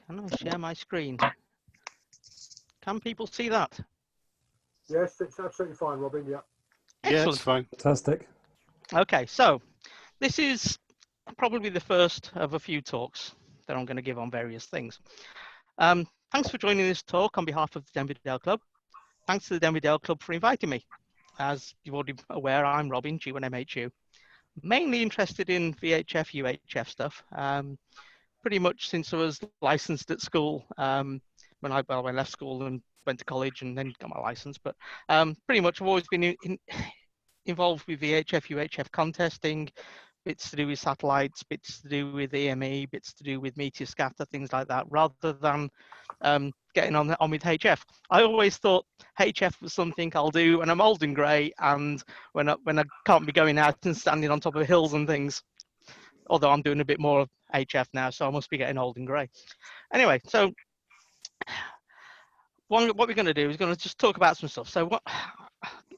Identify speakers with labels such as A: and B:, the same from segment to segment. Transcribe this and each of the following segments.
A: Can I share my screen? Can people see that?
B: Yes, it's absolutely fine, Robin. Yeah.
C: Yeah,
A: Excellent.
C: it's fine.
D: Fantastic.
A: Okay, so this is probably the first of a few talks that I'm going to give on various things. Thanks for joining this talk on behalf of the Denver Dale Club. Thanks to the Denver Dale Club for inviting me. As you're already aware, I'm Robin, G1MHU. Mainly interested in VHF, UHF stuff. Pretty much since I was licensed at school, when I left school and went to college and then got my license. But pretty much I've always been involved with VHF, UHF contesting, bits to do with satellites, bits to do with EME, bits to do with meteor scatter, things like that, rather than getting on with HF. I always thought HF was something I'll do when I'm old and grey and when I can't be going out and standing on top of hills and things. Although I'm doing a bit more of HF now, so I must be getting old and grey. Anyway, so what we're going to do is going to just talk about some stuff. So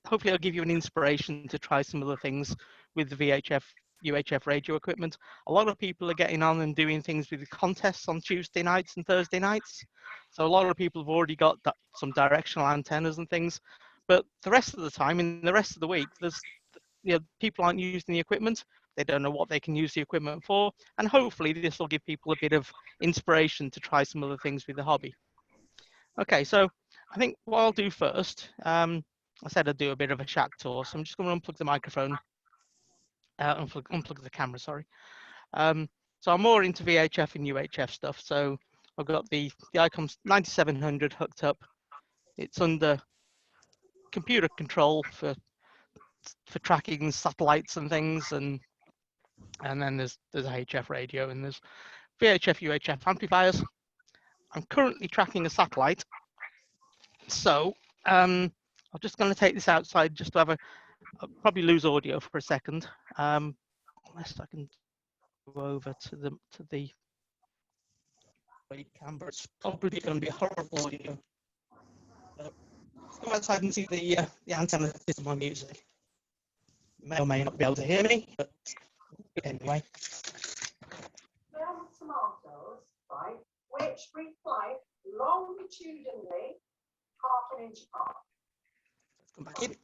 A: hopefully I'll give you an inspiration to try some of the things with the VHF, UHF radio equipment. A lot of people are getting on and doing things with contests on Tuesday nights and Thursday nights. So a lot of people have already got some directional antennas and things. But the rest of the time, in the rest of the week, people aren't using the equipment. They don't know what they can use the equipment for. And hopefully this will give people a bit of inspiration to try some other things with the hobby. Okay, so I think what I'll do first, I said I'd do a bit of a chat tour. So I'm just going to unplug the microphone, unplug the camera, sorry. So I'm more into VHF and UHF stuff. So I've got the ICOM 9700 hooked up. It's under computer control for tracking satellites and things, and then there's a HF radio and there's VHF, UHF amplifiers. I'm currently tracking a satellite, so I'm just going to take this outside just to have I'll probably lose audio for a second, unless I can go over to the camera. It's probably going to be horrible audio. Let's go outside and see the antenna that is my music. You may or may not be able to hear me, but anyway.
E: Tomatoes, right, which reply longitudinally half an inch apart.
A: Let's come back in.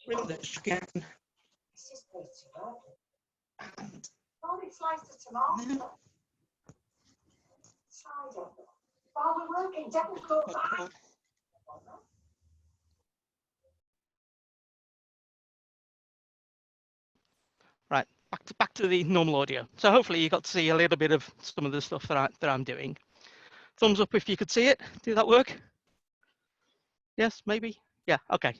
A: Bring this again.
E: This is meteor. And while we slice the tomato, slide it. While we're working, don't go back.
A: Right, back to the normal audio. So hopefully you got to see a little bit of some of the stuff that I'm doing. Thumbs up if you could see it. Did that work? Yes, maybe. Yeah. Okay.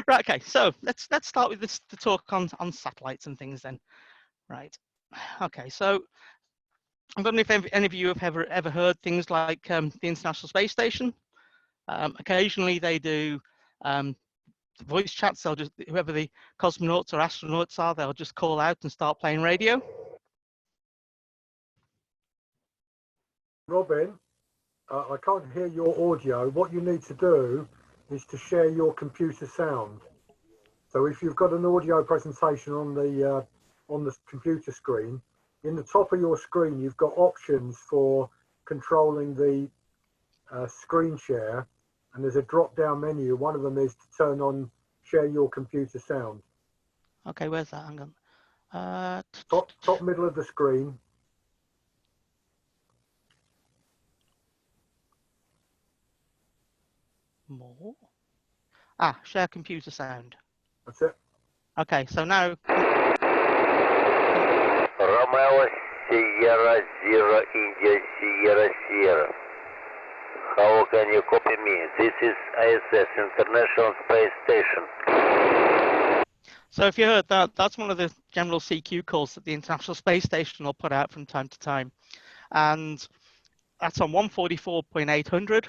A: Right. Okay. So let's start with the talk on satellites and things then. Right. Okay. So I don't know if any of you have ever heard things like the International Space Station. Occasionally they do voice chats. They'll just, whoever the cosmonauts or astronauts are, they'll just call out and start playing radio.
B: Robin, I can't hear your audio. What you need to do is to share your computer sound. So if you've got an audio presentation on the computer screen, in the top of your screen, you've got options for controlling the screen share, and there's a drop-down menu. One of them is to turn on share your computer sound.
A: Okay, where's that? Hang on.
B: Top middle of the screen.
A: More. Share computer sound.
B: That's it.
A: Okay, so now.
F: Romeo Sierra Zero India Sierra Sierra. How can you copy me? This is ISS, International Space Station.
A: So if you heard that, that's one of the general CQ calls that the International Space Station will put out from time to time. And that's on 144.800.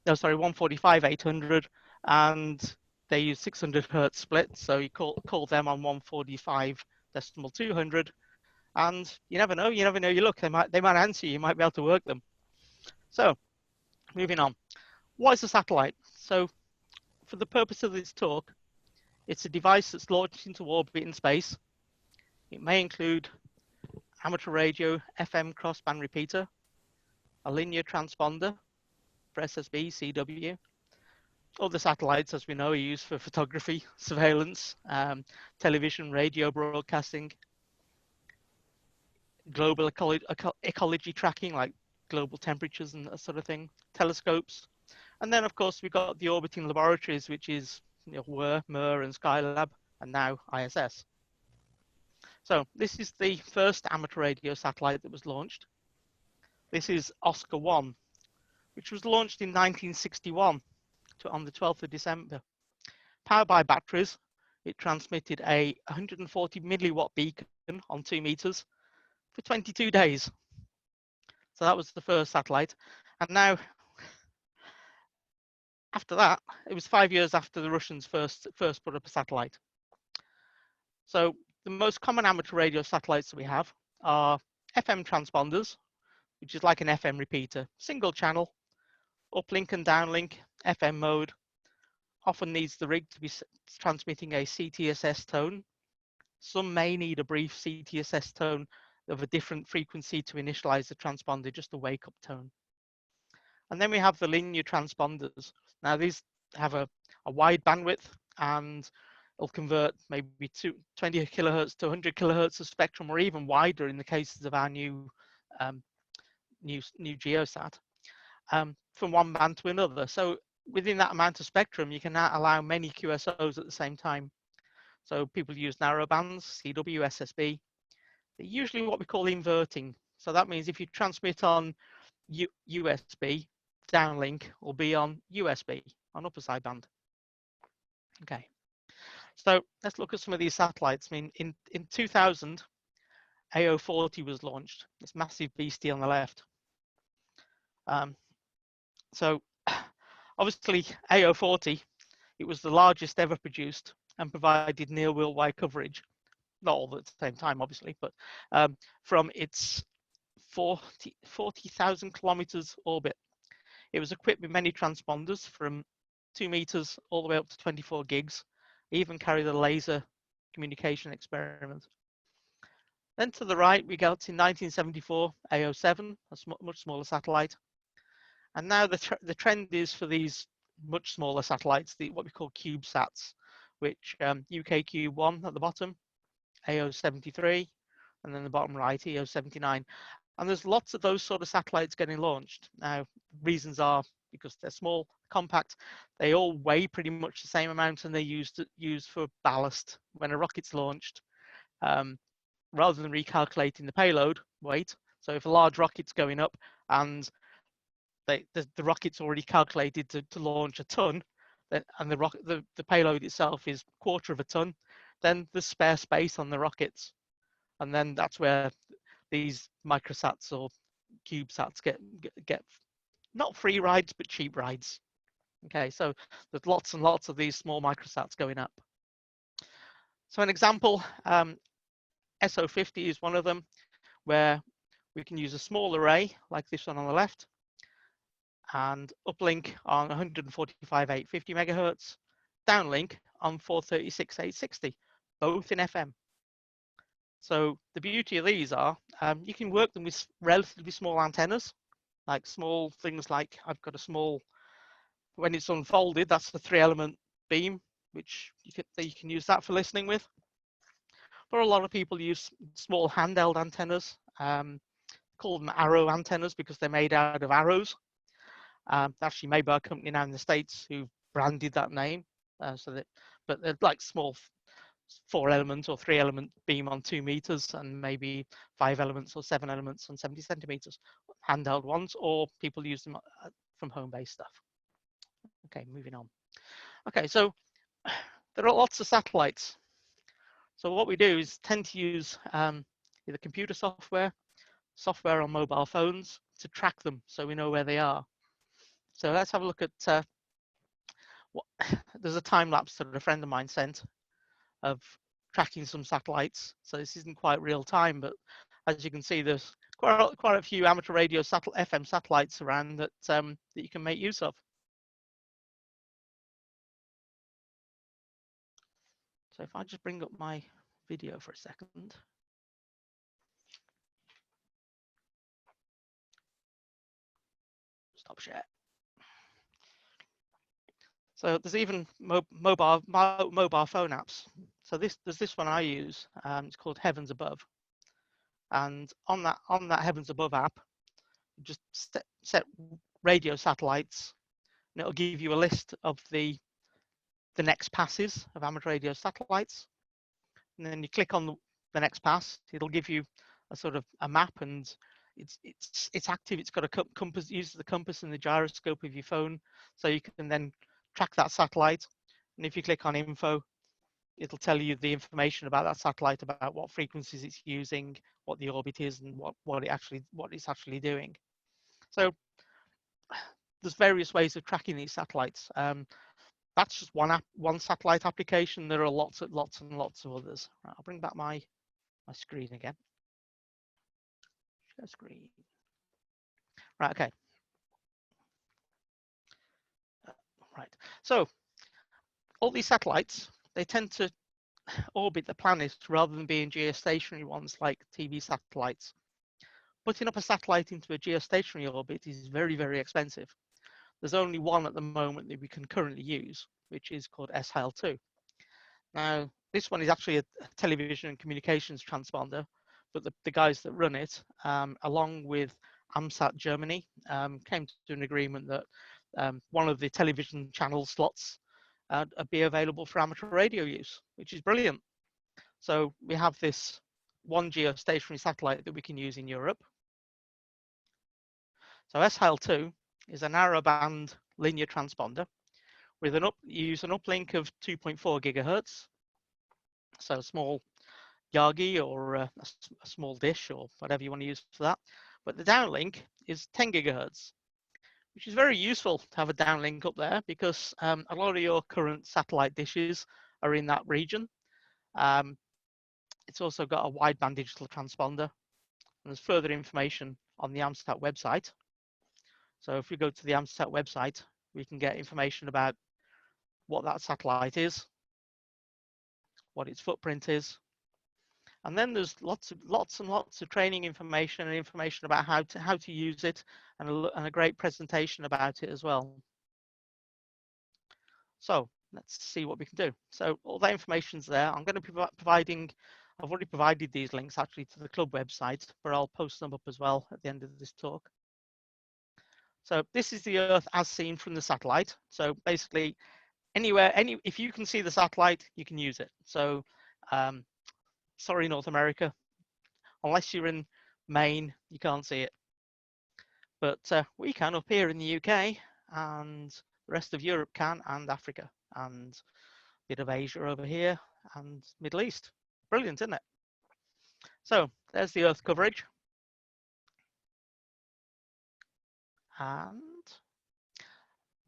A: No, sorry, 145.800. And they use 600 hertz split. So you call them on 145.200. And you never know. You look, they might answer you. You might be able to work them. So moving on. What is a satellite? So for the purpose of this talk, it's a device that's launched into orbit in space. It may include amateur radio, FM crossband repeater, a linear transponder for SSB, CW. Other satellites, as we know, are used for photography, surveillance, television, radio broadcasting, global ecology tracking, like global temperatures and that sort of thing, telescopes. And then, of course, we've got the orbiting laboratories, which is WER, MER, and Skylab, and now ISS. So this is the first amateur radio satellite that was launched. This is Oscar 1, which was launched in 1961 on the 12th of December. Powered by batteries, it transmitted a 140 milliwatt beacon on 2 meters for 22 days. So that was the first satellite. And now, after that, it was 5 years after the Russians first put up a satellite. So the most common amateur radio satellites that we have are FM transponders, which is like an FM repeater, single channel, uplink and downlink, FM mode, often needs the rig to be transmitting a CTSS tone. Some may need a brief CTSS tone of a different frequency to initialize the transponder, just a wake up tone. And then we have the linear transponders. Now these have a wide bandwidth and it'll convert maybe 20 kilohertz to 100 kilohertz of spectrum, or even wider in the cases of our new GeoSat, from one band to another. So within that amount of spectrum, you can now allow many QSOs at the same time. So people use narrow bands, CW, SSB. They're usually what we call inverting. So that means if you transmit on USB, downlink will be on USB, on upper sideband. Okay, so let's look at some of these satellites. I mean, in 2000, AO40 was launched, this massive beastie on the left. So obviously AO40, it was the largest ever produced and provided near worldwide coverage, not all at the same time, obviously, but from its 40,000 kilometers orbit. It was equipped with many transponders from 2 meters all the way up to 24 gigs, even carried a laser communication experiment. Then to the right, we got to 1974 AO7, a much smaller satellite. And now the trend is for these much smaller satellites, what we call CubeSats, which UK Cube 1 at the bottom, AO73, and then the bottom right, AO79. And there's lots of those sort of satellites getting launched. Now, reasons are because they're small, compact, they all weigh pretty much the same amount, and they're used for ballast when a rocket's launched, rather than recalculating the payload weight. So if a large rocket's going up and the rocket's already calculated to launch a ton, and the payload itself is 1/4 of a ton, then there's spare space on the rockets, and then that's where these microsats or CubeSats get not free rides but cheap rides. Okay, so there's lots and lots of these small microsats going up. So an example, SO50 is one of them, where we can use a small array like this one on the left and uplink on 145.850 megahertz, downlink on 436.860, both in FM. So the beauty of these are you can work them with relatively small antennas, like small things like I've got a small, when it's unfolded, that's the 3-element beam, which you can use that for listening with. But a lot of people use small handheld antennas, call them arrow antennas because they're made out of arrows. Actually made by a company now in the States who branded that name. But they're like small 4-element or 3-element beam on 2 meters and maybe 5 elements or 7 elements on 70 centimeters, handheld ones, or people use them from home-based stuff. Okay, moving on. Okay, so there are lots of satellites. So what we do is tend to use either computer software on mobile phones to track them so we know where they are. So let's have a look at there's a time lapse that a friend of mine sent of tracking some satellites. So this isn't quite real time, but as you can see, there's quite a few amateur radio FM satellites around that that you can make use of. So if I just bring up my video for a second. Stop share. So there's even mobile phone apps. So there's this one I use. It's called Heavens Above, and on that Heavens Above app, you just set radio satellites, and it'll give you a list of the next passes of amateur radio satellites. And then you click on the next pass, it'll give you a sort of a map, and it's active. It's got a compass, uses the compass and the gyroscope of your phone, so you can then track that satellite. And if you click on info, it'll tell you the information about that satellite, about what frequencies it's using, what the orbit is, and what it's actually doing. So there's various ways of tracking these satellites. That's just one satellite application. There are lots and lots of others. Right, I'll bring back my screen again. Share screen. Right, okay. Right. So all these satellites, they tend to orbit the planet rather than being geostationary ones like TV satellites. Putting up a satellite into a geostationary orbit is very, very expensive. There's only one at the moment that we can currently use, which is called SHL-2. Now, this one is actually a television and communications transponder, but the guys that run it, along with AMSAT Germany, came to an agreement that one of the television channel slots be available for amateur radio use, which is brilliant. So we have this one geostationary satellite that we can use in Europe. So SHL-2 is a narrowband linear transponder with you use an uplink of 2.4 gigahertz. So a small Yagi or a small dish or whatever you want to use for that. But the downlink is 10 gigahertz, which is very useful to have a downlink up there because a lot of your current satellite dishes are in that region. It's also got a wideband digital transponder, and there's further information on the AMSAT website. So if we go to the AMSAT website, we can get information about what that satellite is, what its footprint is, and then there's lots and lots of training information and information about how to use it, and a great presentation about it as well. So let's see what we can do. So all that information's there. I'm going to be providing, I've already provided these links actually to the club website, but I'll post them up as well at the end of this talk. So this is the Earth as seen from the satellite. So basically anywhere, if you can see the satellite, you can use it. So sorry, North America, unless you're in Maine, you can't see it. But we can up here in the UK, and the rest of Europe can, and Africa, and a bit of Asia over here, and Middle East. Brilliant, isn't it? So there's the Earth coverage. And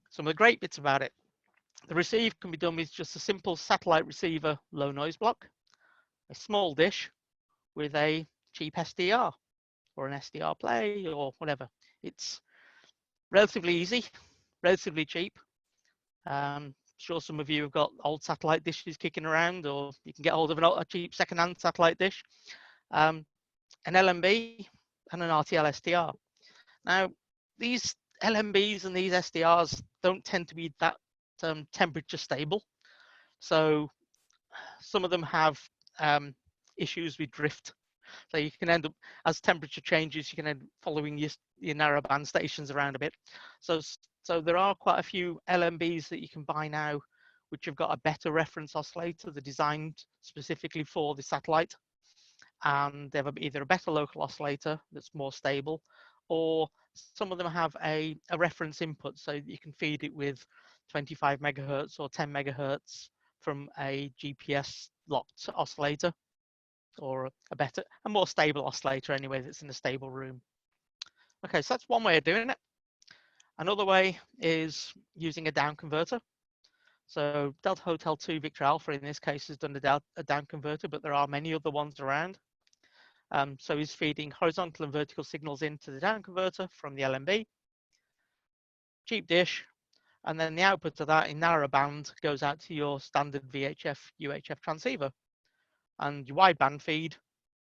A: some of the great bits about it. The receive can be done with just a simple satellite receiver low noise block, a small dish with a cheap SDR or an SDR play or whatever. It's relatively easy, relatively cheap. Sure some of you have got old satellite dishes kicking around, or you can get hold of a cheap second-hand satellite dish, an LMB and an RTL SDR. Now, these LMBs and these SDRs don't tend to be that temperature stable. So some of them have issues with drift. So you can end up, as temperature changes, you can end up following your narrowband stations around a bit. So there are quite a few LMBs that you can buy now, which have got a better reference oscillator. They're designed specifically for the satellite, and they have either a better local oscillator that's more stable, or some of them have a reference input, so you can feed it with 25 megahertz or 10 megahertz from a GPS locked oscillator, or a more stable oscillator anyway, that's in a stable room. Okay, so that's one way of doing it. Another way is using a down converter. So Delta Hotel 2 Victor Alpha in this case has done a down converter, but there are many other ones around. So he's feeding horizontal and vertical signals into the down converter from the LMB, cheap dish, and then the output of that in narrow band goes out to your standard VHF UHF transceiver, and your wideband feed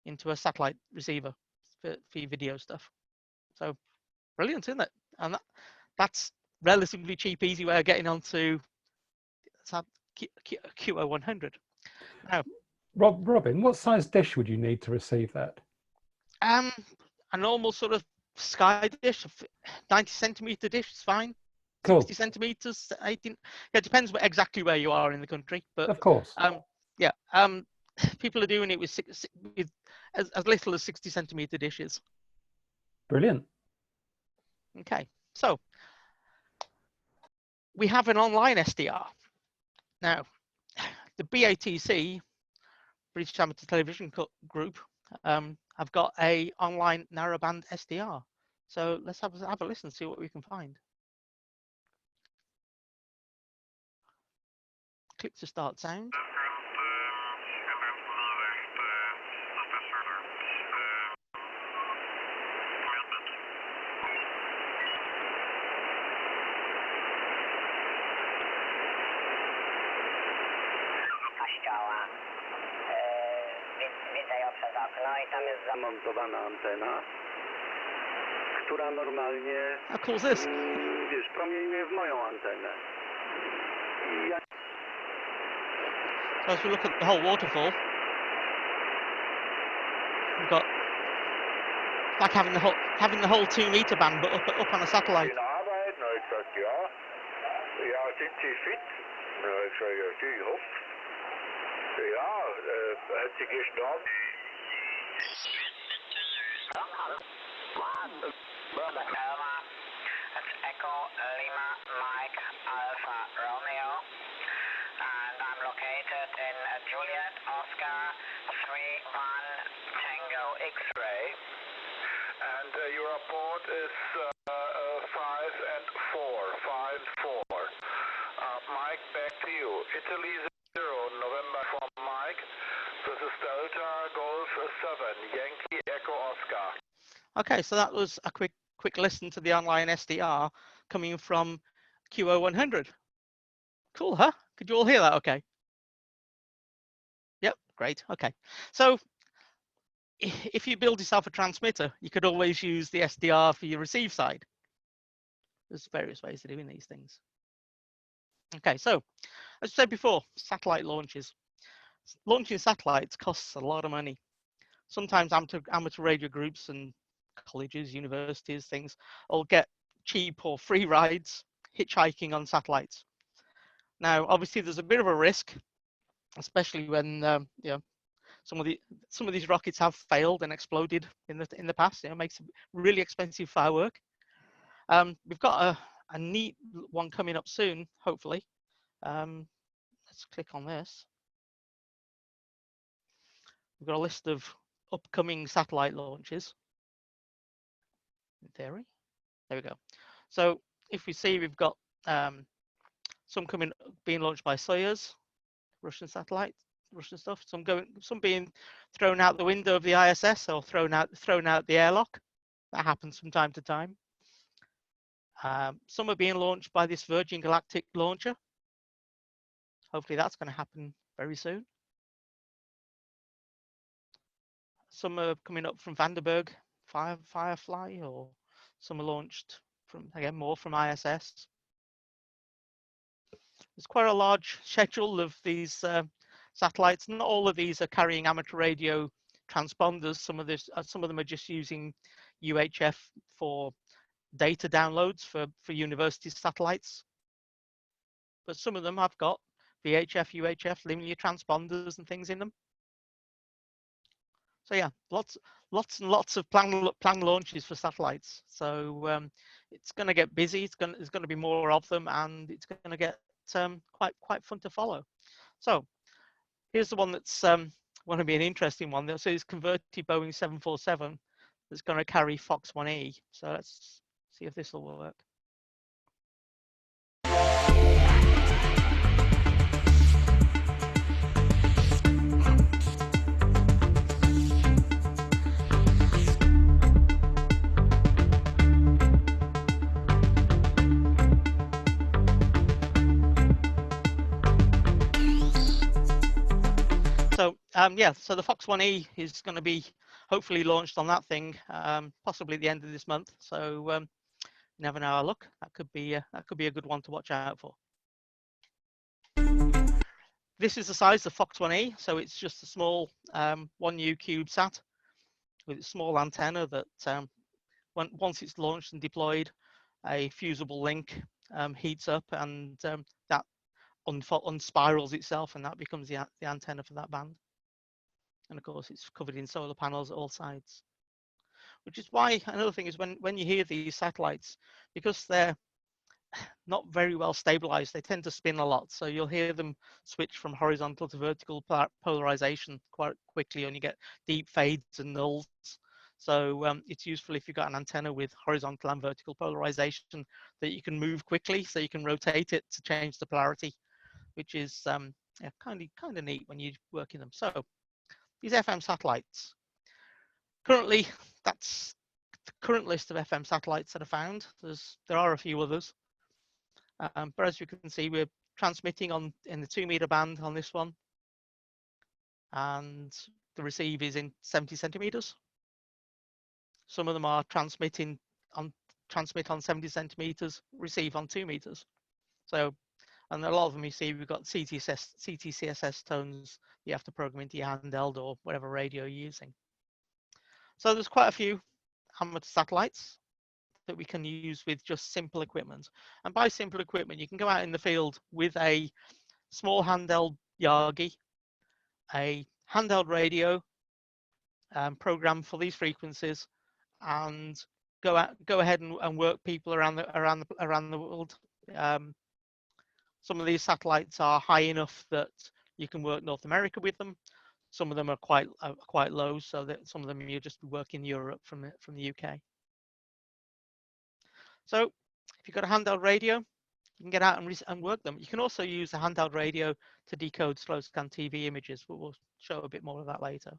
A: into a satellite receiver for your video stuff. So brilliant, isn't it? And that's relatively cheap, easy way of getting onto Q100. Now,
C: Robin, what size dish would you need to receive that?
A: a normal sort of sky dish, 90 centimeter dish is fine.
C: Cool.
A: 60 centimeters, 18. Yeah, it depends exactly where you are in the country, but
C: Of course.
A: yeah, people are doing it with as little as 60 centimeter dishes.
C: Brilliant.
A: Okay, so we have an online SDR. Now, the BATC, British Amateur Television Group, have got a online narrowband SDR. So let's have a listen, see what we can find. Click to start sound.
D: Przez okno i tam jest zamontowana antena, która normalnie,
A: How cool is this?
D: wiesz, promieniuje w moją antenę. I ja...
A: So as we look at the whole waterfall, we've got like having the whole 2-meter band, but up on a satellite.
F: In Arbeit? Nou, ik zeg ja. Ja, sind Sie fit? Nou, ik zeg ja, ik hoop. Ja, hat sie gestorben?
D: It's Echo Lima Mike Alpha Romeo, and I'm located in Juliet Oscar 31 Tango X-ray.
F: And your report is 5 and 4. Mike, back to you. Italy 0, November from Mike. This is Delta Golf 7, Yankee Echo Oscar.
A: Okay, so that was a quick listen to the online SDR coming from Q100. Cool, huh? Could you all hear that okay? Yep, great. Okay. So if you build yourself a transmitter, you could always use the SDR for your receive side. There's various ways of doing these things. Okay, so as I said before, satellite launches. Launching satellites costs a lot of money. Sometimes amateur radio groups and colleges, universities, things will get cheap or free rides hitchhiking on satellites. Now, obviously, there's a bit of a risk, especially when you know, some of these rockets have failed and exploded in the past. You know, it makes really expensive firework. We've got a neat one coming up soon, hopefully. Let's click on this. We've got a list of upcoming satellite launches. In theory, there we go. So if we see, we've got some being launched by Soyuz, Russian satellite, Russian stuff. Some being thrown out the window of the ISS or thrown out the airlock. That happens from time to time. Some are being launched by this Virgin Galactic launcher. Hopefully that's going to happen very soon. Some are coming up from Vandenberg Firefly, or some are launched from, again, more from ISS. There's quite a large schedule of these satellites. Not all of these are carrying amateur radio transponders. Some of them are just using UHF for data downloads for university satellites. But some of them have got VHF, UHF, linear transponders and things in them. So yeah, lots and lots of planned launches for satellites. So it's going to get busy. There's going to be more of them, and it's going to get quite fun to follow. So here's the one that's going to be an interesting one. So it's converted Boeing 747 that's going to carry Fox 1E. So let's see if this will work. So yeah, so the Fox 1E is going to be hopefully launched on that thing, possibly at the end of this month. So never know how luck. That could be a good one to watch out for. This is the size of Fox 1E, so it's just a small 1U CubeSat with a small antenna that once it's launched and deployed, a fusible link heats up, and that unspirals itself, and that becomes the antenna for that band. And of course, it's covered in solar panels at all sides. Which is why another thing is when you hear these satellites, because they're not very well stabilized, they tend to spin a lot. So you'll hear them switch from horizontal to vertical polarization quite quickly, and you get deep fades and nulls. So it's useful if you've got an antenna with horizontal and vertical polarization that you can move quickly, so you can rotate it to change the polarity, which is yeah, kind of neat when you work in them. So these FM satellites. Currently, that's the current list of FM satellites that are found. There are a few others, but as you can see, we're transmitting in the 2 meter band on this one, and the receive is in 70 centimeters. Some of them are transmit on 70 centimeters, receive on 2 meters. So, and a lot of them you see we've got CTCSS tones you have to program into your handheld or whatever radio you're using. So there's quite a few amateur satellites that we can use with just simple equipment. And by simple equipment, you can go out in the field with a small handheld Yagi, a handheld radio program for these frequencies, and go ahead and work people around the world. Some of these satellites are high enough that you can work North America with them. Some of them are quite low, so that some of them you just work in Europe from the UK. So if you've got a handheld radio, you can get out and work them. You can also use a handheld radio to decode slow scan TV images, but we'll show a bit more of that later.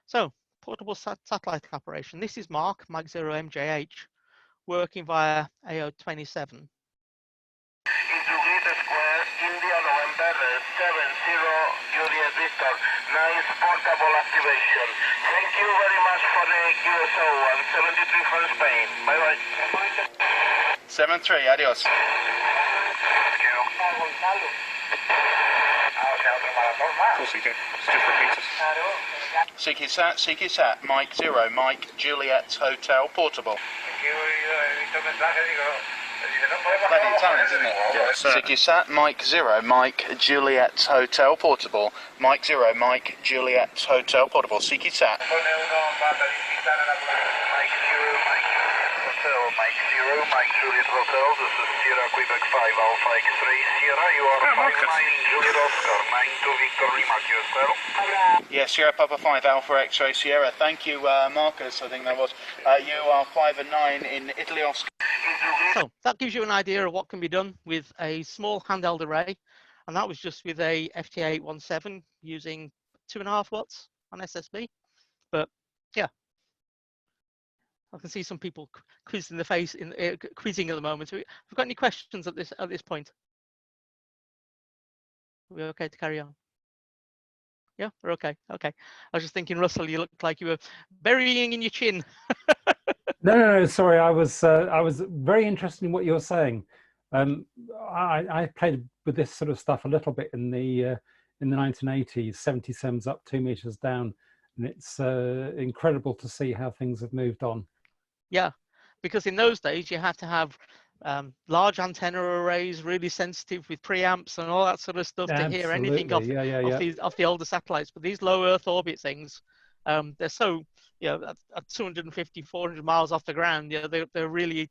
A: So portable satellite operation. This is Mark 0MJH, working via AO27.
F: India November 70 Juliet Victor. Nice portable activation. Thank you very much for the QSO and 73 from Spain. Bye bye. 73, adios. Thank you. Of course we do. It's just repeaters. CQSat, Mike 0, Mike Juliet Hotel Portable. Bloody Italian, isn't it? Yes, CQSat, Mike 0, Mike Juliet Hotel Portable. Mike 0, Mike Juliet Hotel Portable. CQSat. Mike 0, Mike Juliet Hotel. This is Sierra Quebec 5 Alpha X-ray. Sierra, you are 59 Juliet Oscar, 92 Victor Lima QSL. Yes, Sierra Papa 5 Alpha X-ray Sierra. Thank you, Marcus. I think that was. You are 5 and 9 in Italy Oscar.
A: So that gives you an idea of what can be done with a small handheld array, and that was just with a FT817 using 2.5 watts on SSB. But yeah, I can see some people quizzing the face quizzing at the moment. Have you got any questions at this point? Are we okay to carry on? Yeah, we're okay. Okay. I was just thinking, Russell, you looked like you were burying in your chin.
C: No. Sorry, I was very interested in what you were saying. I played with this sort of stuff a little bit in the 1980s. 77's up, 2 meters down, and it's incredible to see how things have moved on. Yeah,
A: because in those days you had to have large antenna arrays, really sensitive with preamps and all that sort of stuff to hear anything off the older satellites. But these low Earth orbit things, they're so, at 250, 400 miles off the ground, they really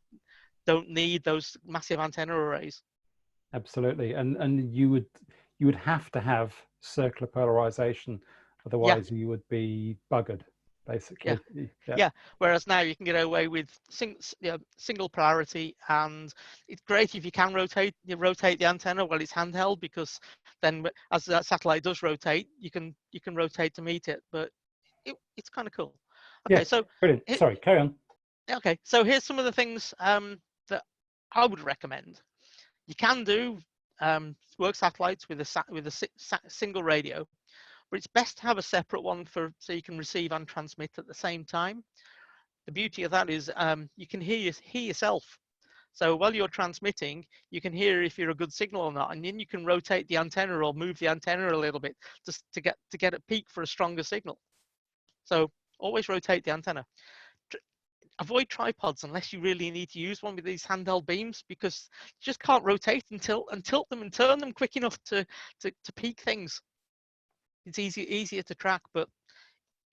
A: don't need those massive antenna arrays.
C: Absolutely, and you would have to have circular polarization, otherwise you would be buggered. Basically. Yeah.
A: Whereas now you can get away with single polarity, and it's great if you can rotate the antenna while it's handheld, because then as that satellite does rotate, you can rotate to meet it. But it's kind of cool. Okay, so
C: brilliant. Sorry, carry on.
A: Okay, so here's some of the things that I would recommend. You can do work satellites with a single radio. But it's best to have a separate one so you can receive and transmit at the same time. the beauty of that is you can hear yourself. So while you're transmitting, you can hear if you're a good signal or not, and then you can rotate the antenna or move the antenna a little bit just to get a peak for a stronger signal. So always rotate the antenna. Avoid tripods unless you really need to use one with these handheld beams, because you just can't rotate and tilt them and turn them quick enough to peak things. It's easier to track, but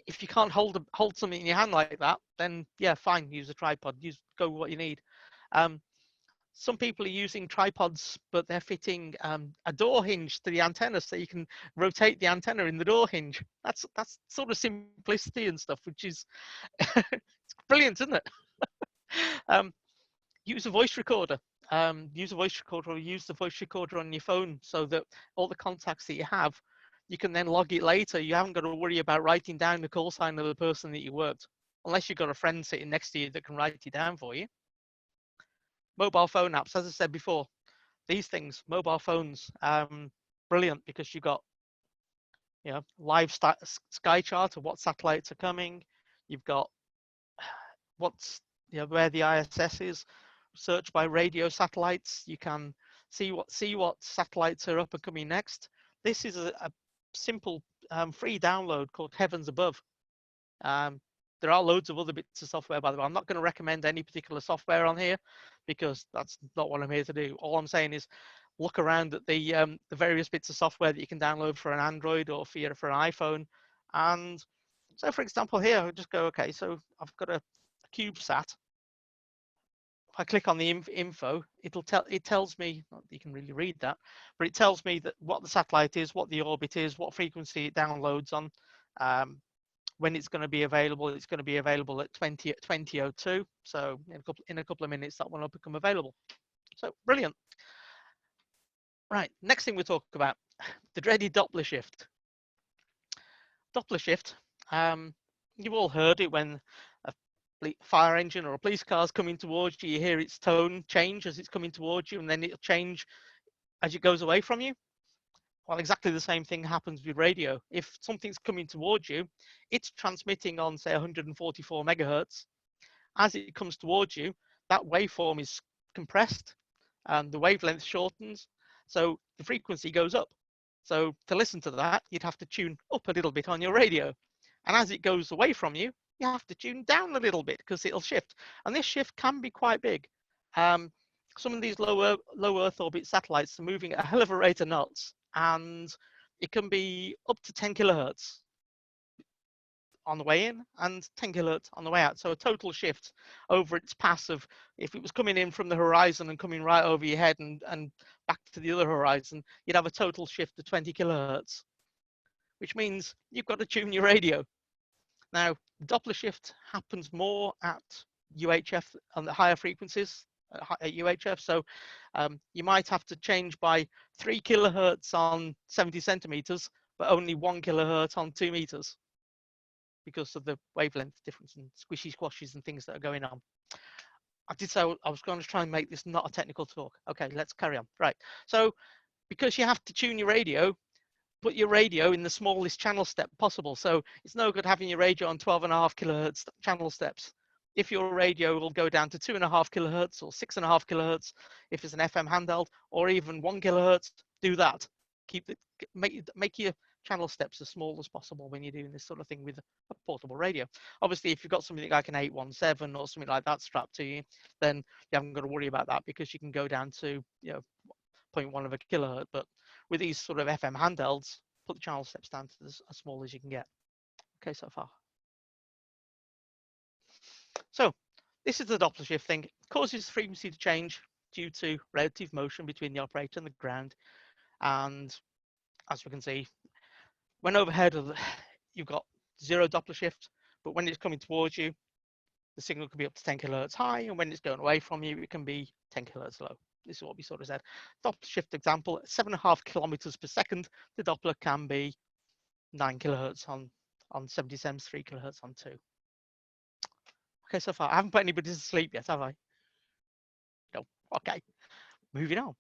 A: if you can't hold something in your hand like that, then yeah, fine, use a tripod. Go with what you need. Some people are using tripods, but they're fitting a door hinge to the antenna, so you can rotate the antenna in the door hinge. That's sort of simplicity and stuff, which is it's brilliant, isn't it? Use a voice recorder. Use a voice recorder, or use the voice recorder on your phone, so that all the contacts that you have, you can then log it later. You haven't got to worry about writing down the call sign of the person that you worked, unless you've got a friend sitting next to you that can write it down for you. Mobile phone apps, as I said before, these things, mobile phones, brilliant, because you've got, you know, live sky chart of what satellites are coming. You've got what's, you know, where the ISS is. Search by radio satellites. You can see what satellites are up and coming next. This is a simple free download called Heavens Above. There are loads of other bits of software, by the way. I'm not going to recommend any particular software on here, because that's not what I'm here to do. All I'm saying is look around at the various bits of software that you can download for an Android or for an iPhone. And so, for example, here I'll just go, okay, so I've got a CubeSat. If I click on the info, it tells me, not that you can really read that, but it tells me that what the satellite is, what the orbit is, what frequency it downloads on. When it's going to be available, it's going to be available at 2002. So in a couple of minutes, that one will become available. So brilliant. Right, next thing we'll talk about, the dreaded Doppler shift. Doppler shift, you've all heard it when a fire engine or a police car is coming towards you. You hear its tone change as it's coming towards you, and then it'll change as it goes away from you. Well, exactly the same thing happens with radio. If something's coming towards you, it's transmitting on, say, 144 megahertz. As it comes towards you, that waveform is compressed and the wavelength shortens, so the frequency goes up. So to listen to that, you'd have to tune up a little bit on your radio. And as it goes away from you, you have to tune down a little bit, because it'll shift. And this shift can be quite big. Some of these low Earth orbit satellites are moving at a hell of a rate of knots, and it can be up to 10 kilohertz on the way in and 10 kilohertz on the way out. So a total shift over its pass of, if it was coming in from the horizon and coming right over your head and back to the other horizon, you'd have a total shift of 20 kilohertz, which means you've got to tune your radio. Now, Doppler shift happens more at UHF on the higher frequencies at UHF. So you might have to change by 3 kilohertz on 70 centimeters, but only 1 kilohertz on 2 meters, because of the wavelength difference and squishy squashes and things that are going on. I did say I was going to try and make this not a technical talk. Okay, let's carry on. Right. So because you have to tune your radio, put your radio in the smallest channel step possible. So it's no good having your radio on 12.5 kilohertz channel steps. If your radio will go down to 2.5 kilohertz or 6.5 kilohertz, if it's an FM handheld, or even 1 kilohertz, do that. Make your channel steps as small as possible when you're doing this sort of thing with a portable radio. Obviously, if you've got something like an 817 or something like that strapped to you, then you haven't got to worry about that, because you can go down to 0.1 of a kilohertz. But with these sort of FM handhelds, put the channel steps down to as small as you can get. Okay, so far. So this is the Doppler shift thing. It causes the frequency to change due to relative motion between the operator and the ground. And as we can see, when overhead, you've got 0 Doppler shift, but when it's coming towards you, the signal can be up to 10 kilohertz high, and when it's going away from you, it can be 10 kilohertz low. This is what we sort of said. Doppler shift example, 7.5 kilometers per second, the Doppler can be 9 kilohertz on 70 sems, 3 kilohertz on 2. Okay, so far, I haven't put anybody to sleep yet, have I? No. Okay, moving on.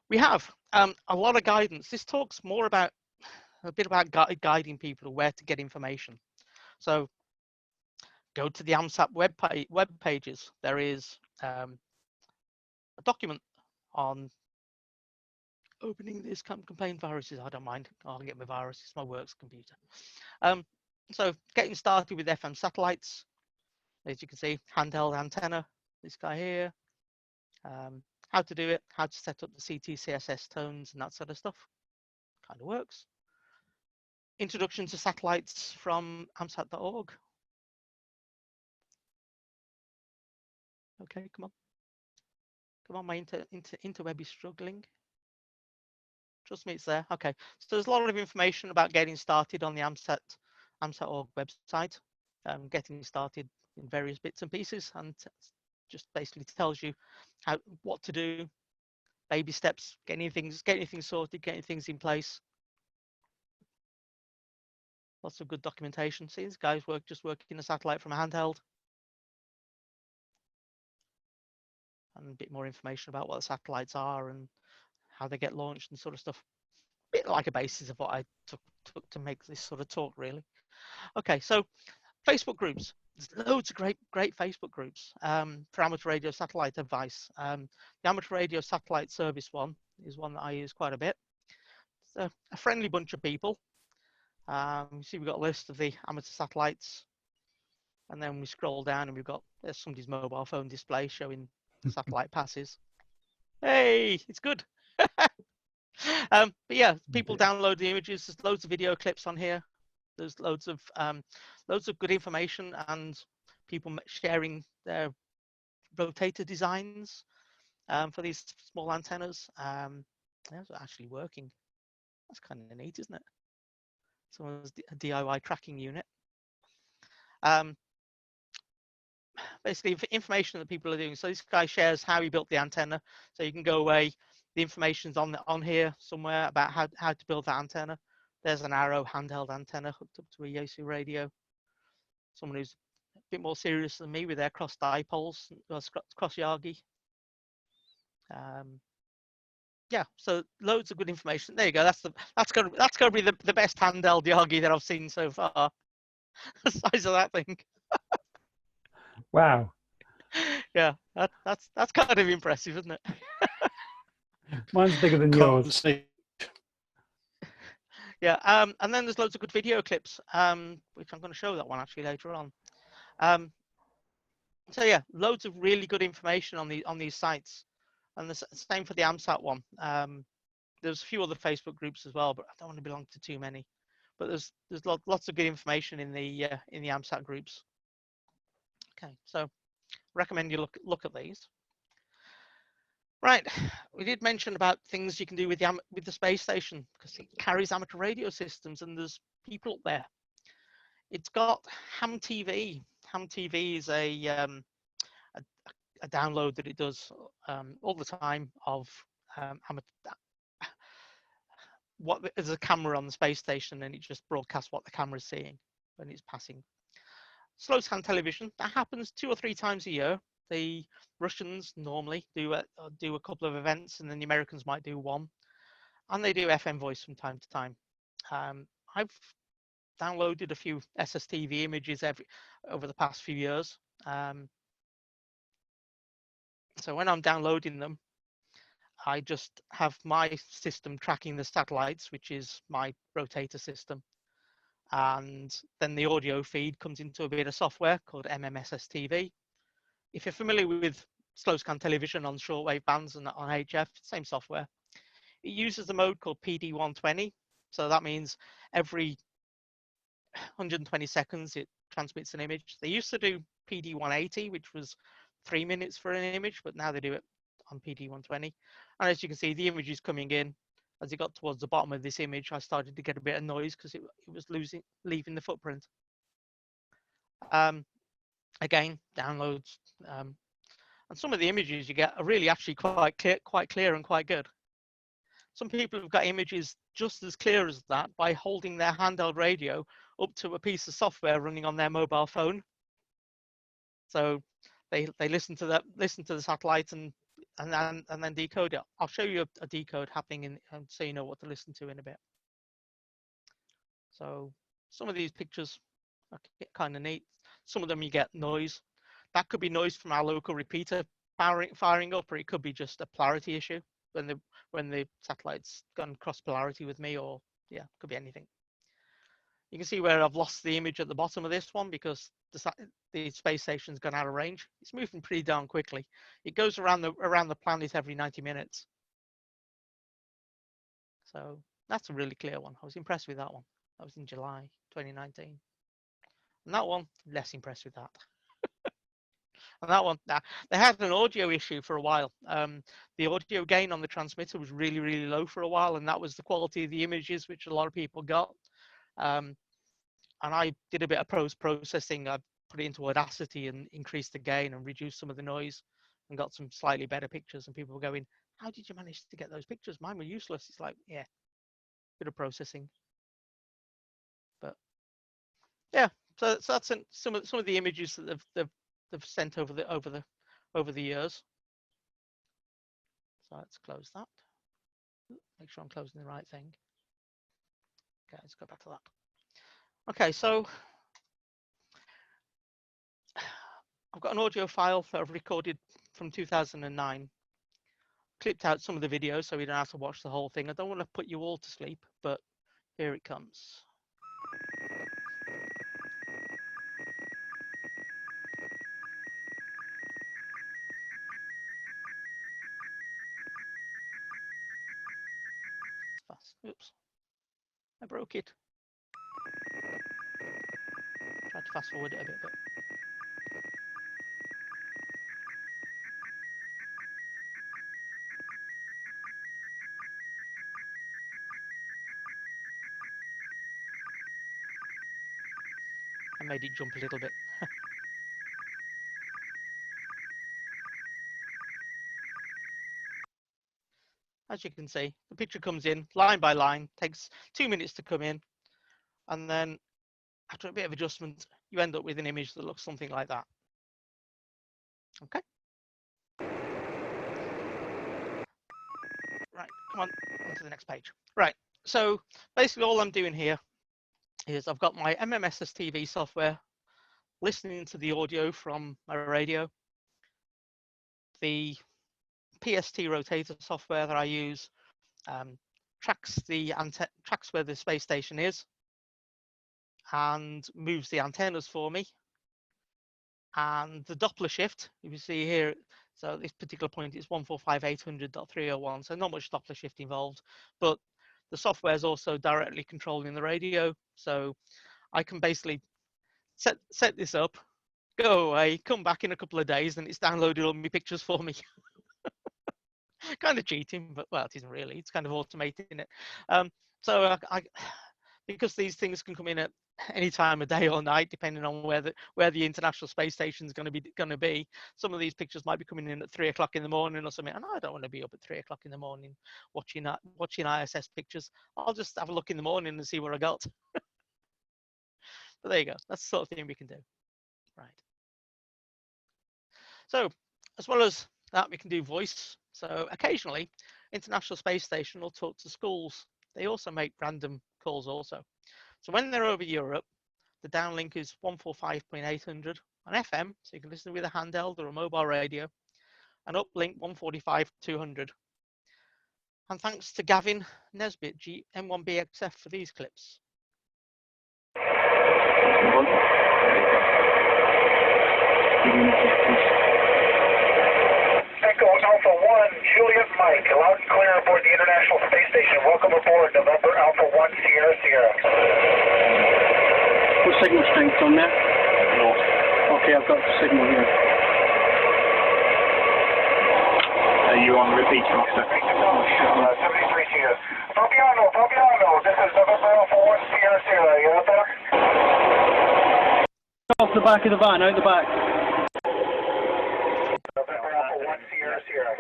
A: We have a lot of guidance. This talks more about a bit about guiding people where to get information. So go to the AMSAT web pages. There is a document on opening this campaign viruses. I don't mind. I'll get my virus. It's my works computer. So getting started with FM satellites. As you can see, handheld antenna. This guy here. How to do it. How to set up the CT, CSS tones and that sort of stuff. Kind of works. Introduction to satellites from amsat.org. Okay, come on. Come on, my interweb is struggling. Trust me, it's there. Okay, so there's a lot of information about getting started on the AMSAT.org website. Getting started in various bits and pieces, and just basically tells you what to do, baby steps, getting things sorted, getting things in place. Lots of good documentation. See, these guys just working a satellite from a handheld. And a bit more information about what the satellites are and how they get launched and sort of stuff. A bit like a basis of what I took to make this sort of talk, really. Okay, so Facebook groups. There's loads of great Facebook groups for amateur radio satellite advice. The amateur radio satellite service one is one that I use quite a bit. It's a friendly bunch of people. You see, we've got a list of the amateur satellites, and then we scroll down and there's somebody's mobile phone display showing satellite passes. Hey, it's good. But yeah, people download the images. There's loads of video clips on here. There's loads of good information and people sharing their rotator designs for these small antennas. That's actually working. That's kind of neat, isn't it? Someone's a DIY tracking unit. Basically, information that people are doing. So this guy shares how he built the antenna. So you can go away. The information's on here somewhere about how to build that antenna. There's an Arrow handheld antenna hooked up to a Yaesu radio. Someone who's a bit more serious than me with their cross dipoles, cross Yagi. Yeah, so loads of good information. There you go. That's gonna be the best handheld Yagi that I've seen so far. The size of that thing.
C: Wow.
A: Yeah, that's kind of impressive, isn't it?
C: Mine's bigger than yours.
A: Yeah, and then there's loads of good video clips, which I'm going to show that one actually later on. So yeah, loads of really good information on these sites, and the same for the AMSAT one. There's a few other Facebook groups as well, but I don't want to belong to too many. But there's lots of good information in the AMSAT groups. Okay, so recommend you look at these. Right, we did mention about things you can do with the space station because it carries amateur radio systems and there's people up there. It's got ham TV. Ham TV is a download that it does all the time of what there's a camera on the space station and it just broadcasts what the camera's seeing when it's passing. Slow scan television, that happens 2 or 3 times a year. The Russians normally do a couple of events, and then the Americans might do one, and they do FM voice from time to time. I've downloaded a few SSTV images over the past few years. So when I'm downloading them, I just have my system tracking the satellites, which is my rotator system. And then the audio feed comes into a bit of software called SSTV. If you're familiar with slow scan television on shortwave bands and on HF, same software. It uses a mode called PD120. So that means every 120 seconds it transmits an image. They used to do PD180, which was 3 minutes for an image, but now they do it on PD120. And as you can see, the image is coming in. As it got towards the bottom of this image, I started to get a bit of noise because it was leaving the footprint. Again, downloads. And some of the images you get are really actually quite clear and quite good. Some people have got images just as clear as that by holding their handheld radio up to a piece of software running on their mobile phone. So they listen to the satellite and then decode it. I'll show you a decode happening so you know what to listen to in a bit. So some of these pictures are kind of neat. some of them you get noise. That could be noise from our local repeater firing up, or it could be just a polarity issue when the satellite's gone cross polarity with me, or yeah, could be anything. You can see where I've lost the image at the bottom of this one because the space station's gone out of range. It's moving pretty darn quickly. It goes around the planet every 90 minutes. So that's a really clear one. I was impressed with that one. That was in July 2019. And that one, less impressed with that. And that one, they had an audio issue for a while. The audio gain on the transmitter was really, really low for a while, and that was the quality of the images, which a lot of people got. And I did a bit of post-processing. I put it into Audacity and increased the gain and reduced some of the noise and got some slightly better pictures. And people were going, how did you manage to get those pictures? Mine were useless. It's like, yeah, bit of processing. But yeah, so that's some of the images that they've sent over the years. So let's close that. Make sure I'm closing the right thing. Okay, let's go back to that. Okay, so I've got an audio file that I've recorded from 2009. Clipped out some of the videos so we don't have to watch the whole thing. I don't want to put you all to sleep, but here it comes. Oops, I broke it. Tried to fast forward it a bit, but I made it jump a little bit. As you can see, the picture comes in line by line, takes 2 minutes to come in, and then after a bit of adjustment, you end up with an image that looks something like that. Okay. Right, come on to the next page. Right, so basically all I'm doing here is I've got my SSTV software listening to the audio from my radio. The PST rotator software that I use tracks where the space station is and moves the antennas for me. And the Doppler shift, you can see here, so at this particular point it's 145.800.301, so not much Doppler shift involved, but the software is also directly controlling the radio, so I can basically set this up, go away, come back in a couple of days, and it's downloaded all my pictures for me. Kind of cheating, but well, it isn't really. It's kind of automating it. So because these things can come in at any time of day or night, depending on where the International Space Station is going to be. Some of these pictures might be coming in at 3 o'clock in the morning or something, and I don't want to be up at 3 o'clock in the morning watching ISS pictures. I'll just have a look in the morning and see what I got. But there you go. That's the sort of thing we can do. Right. So as well as that, we can do voice. So occasionally, International Space Station will talk to schools. They also make random calls also. So when they're over Europe, the downlink is 145.800 on FM, so you can listen with a handheld or a mobile radio, and uplink 145.200. And thanks to Gavin Nesbitt, G1MHU for these clips.
F: Echo Alpha 1, Juliet Mike, loud and clear aboard the International Space Station. Welcome aboard, November Alpha 1, Sierra Sierra.
G: What signal strength on there? No. Okay, I've got the signal here.
F: Are you on repeat, Master? 73 Sierra. Fabiano, this is November Alpha 1, Sierra Sierra. You out there?
G: Off the back of the van, out the back.
F: November Alpha 1, Sierra Sierra.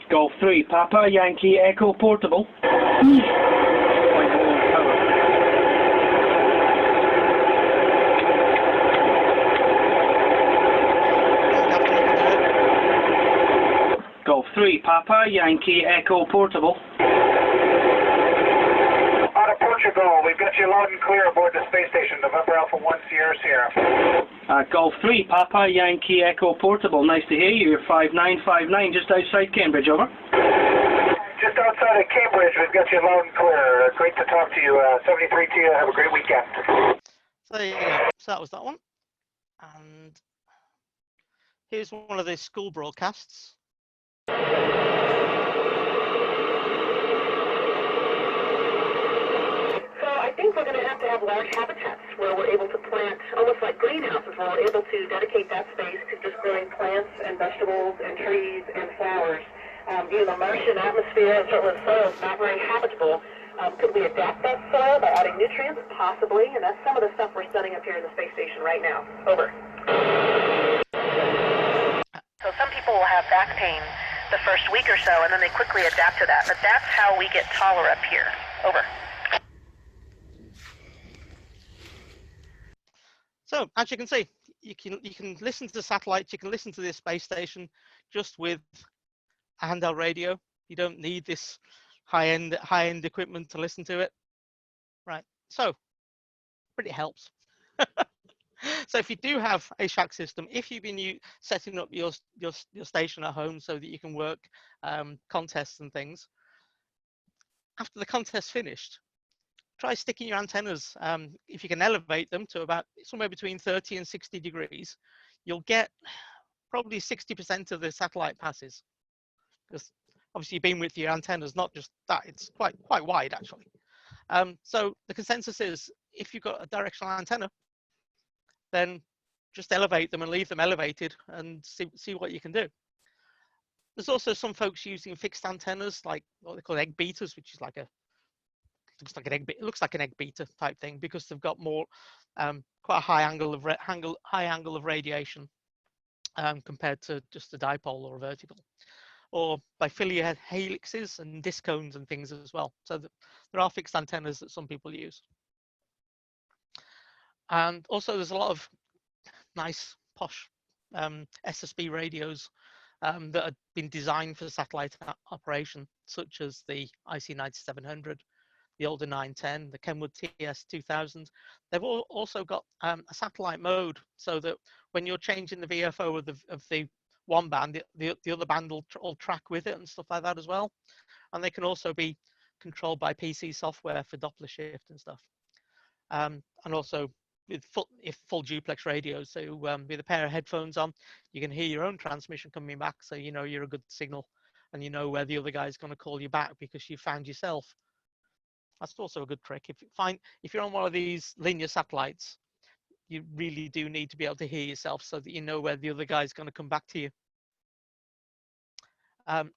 G: Golf 3, Papa, Yankee, Echo, portable. Golf 3, Papa, Yankee, Echo, portable.
F: Out of Portugal. Zero, we've got you loud and clear aboard the space station, November Alpha 1 Sierra Sierra.
G: Golf 3, Papa, Yankee Echo Portable. Nice to hear you. You're 5959, just outside Cambridge, over.
F: Just outside of Cambridge, we've got you loud and clear. Great to talk to you. 73 to you. Have a great weekend.
A: So there you go. So that was that one. And here's one of the school broadcasts.
H: I think we're going to have large habitats where we're able to plant, almost like greenhouses, where we're able to dedicate that space to just growing plants and vegetables and trees and flowers. The Martian atmosphere, certainly the soil is not very habitable. Could we adapt that soil by adding nutrients? Possibly, and that's some of the stuff we're studying up here in the space station right now. Over. So some people will have back pain the first week or so, and then they quickly adapt to that. But that's how we get taller up here. Over.
A: So as you can see, you can listen to the satellites, you can listen to this space station just with a handheld radio. You don't need this high-end equipment to listen to it. Right. So, but it helps. So if you do have a shack system, if you've been setting up your station at home so that you can work contests and things, after the contest finished, try sticking your antennas, if you can elevate them to about somewhere between 30 and 60 degrees, you'll get probably 60% of the satellite passes. Because obviously you've been with your antennas, not just that, it's quite wide actually. So the consensus is if you've got a directional antenna, then just elevate them and leave them elevated and see what you can do. There's also some folks using fixed antennas, like what they call egg beaters, which is like it looks like an egg beater type thing because they've got more quite a high angle of radiation compared to just a dipole or a vertical, or by filling your helixes and disc cones and things as well. So there are fixed antennas that some people use. And also there's a lot of nice posh SSB radios that have been designed for satellite operation, such as the IC9700, the older 910, the Kenwood TS2000. They've also got a satellite mode, so that when you're changing the VFO of the one band, the other band will track with it and stuff like that as well. And they can also be controlled by PC software for Doppler shift and stuff. And also with full duplex radios, so with a pair of headphones on, you can hear your own transmission coming back, so you know you're a good signal, and you know where the other guy's going to call you back because you found yourself. That's also a good trick. If you're on one of these linear satellites, you really do need to be able to hear yourself so that you know where the other guy's going to come back to you.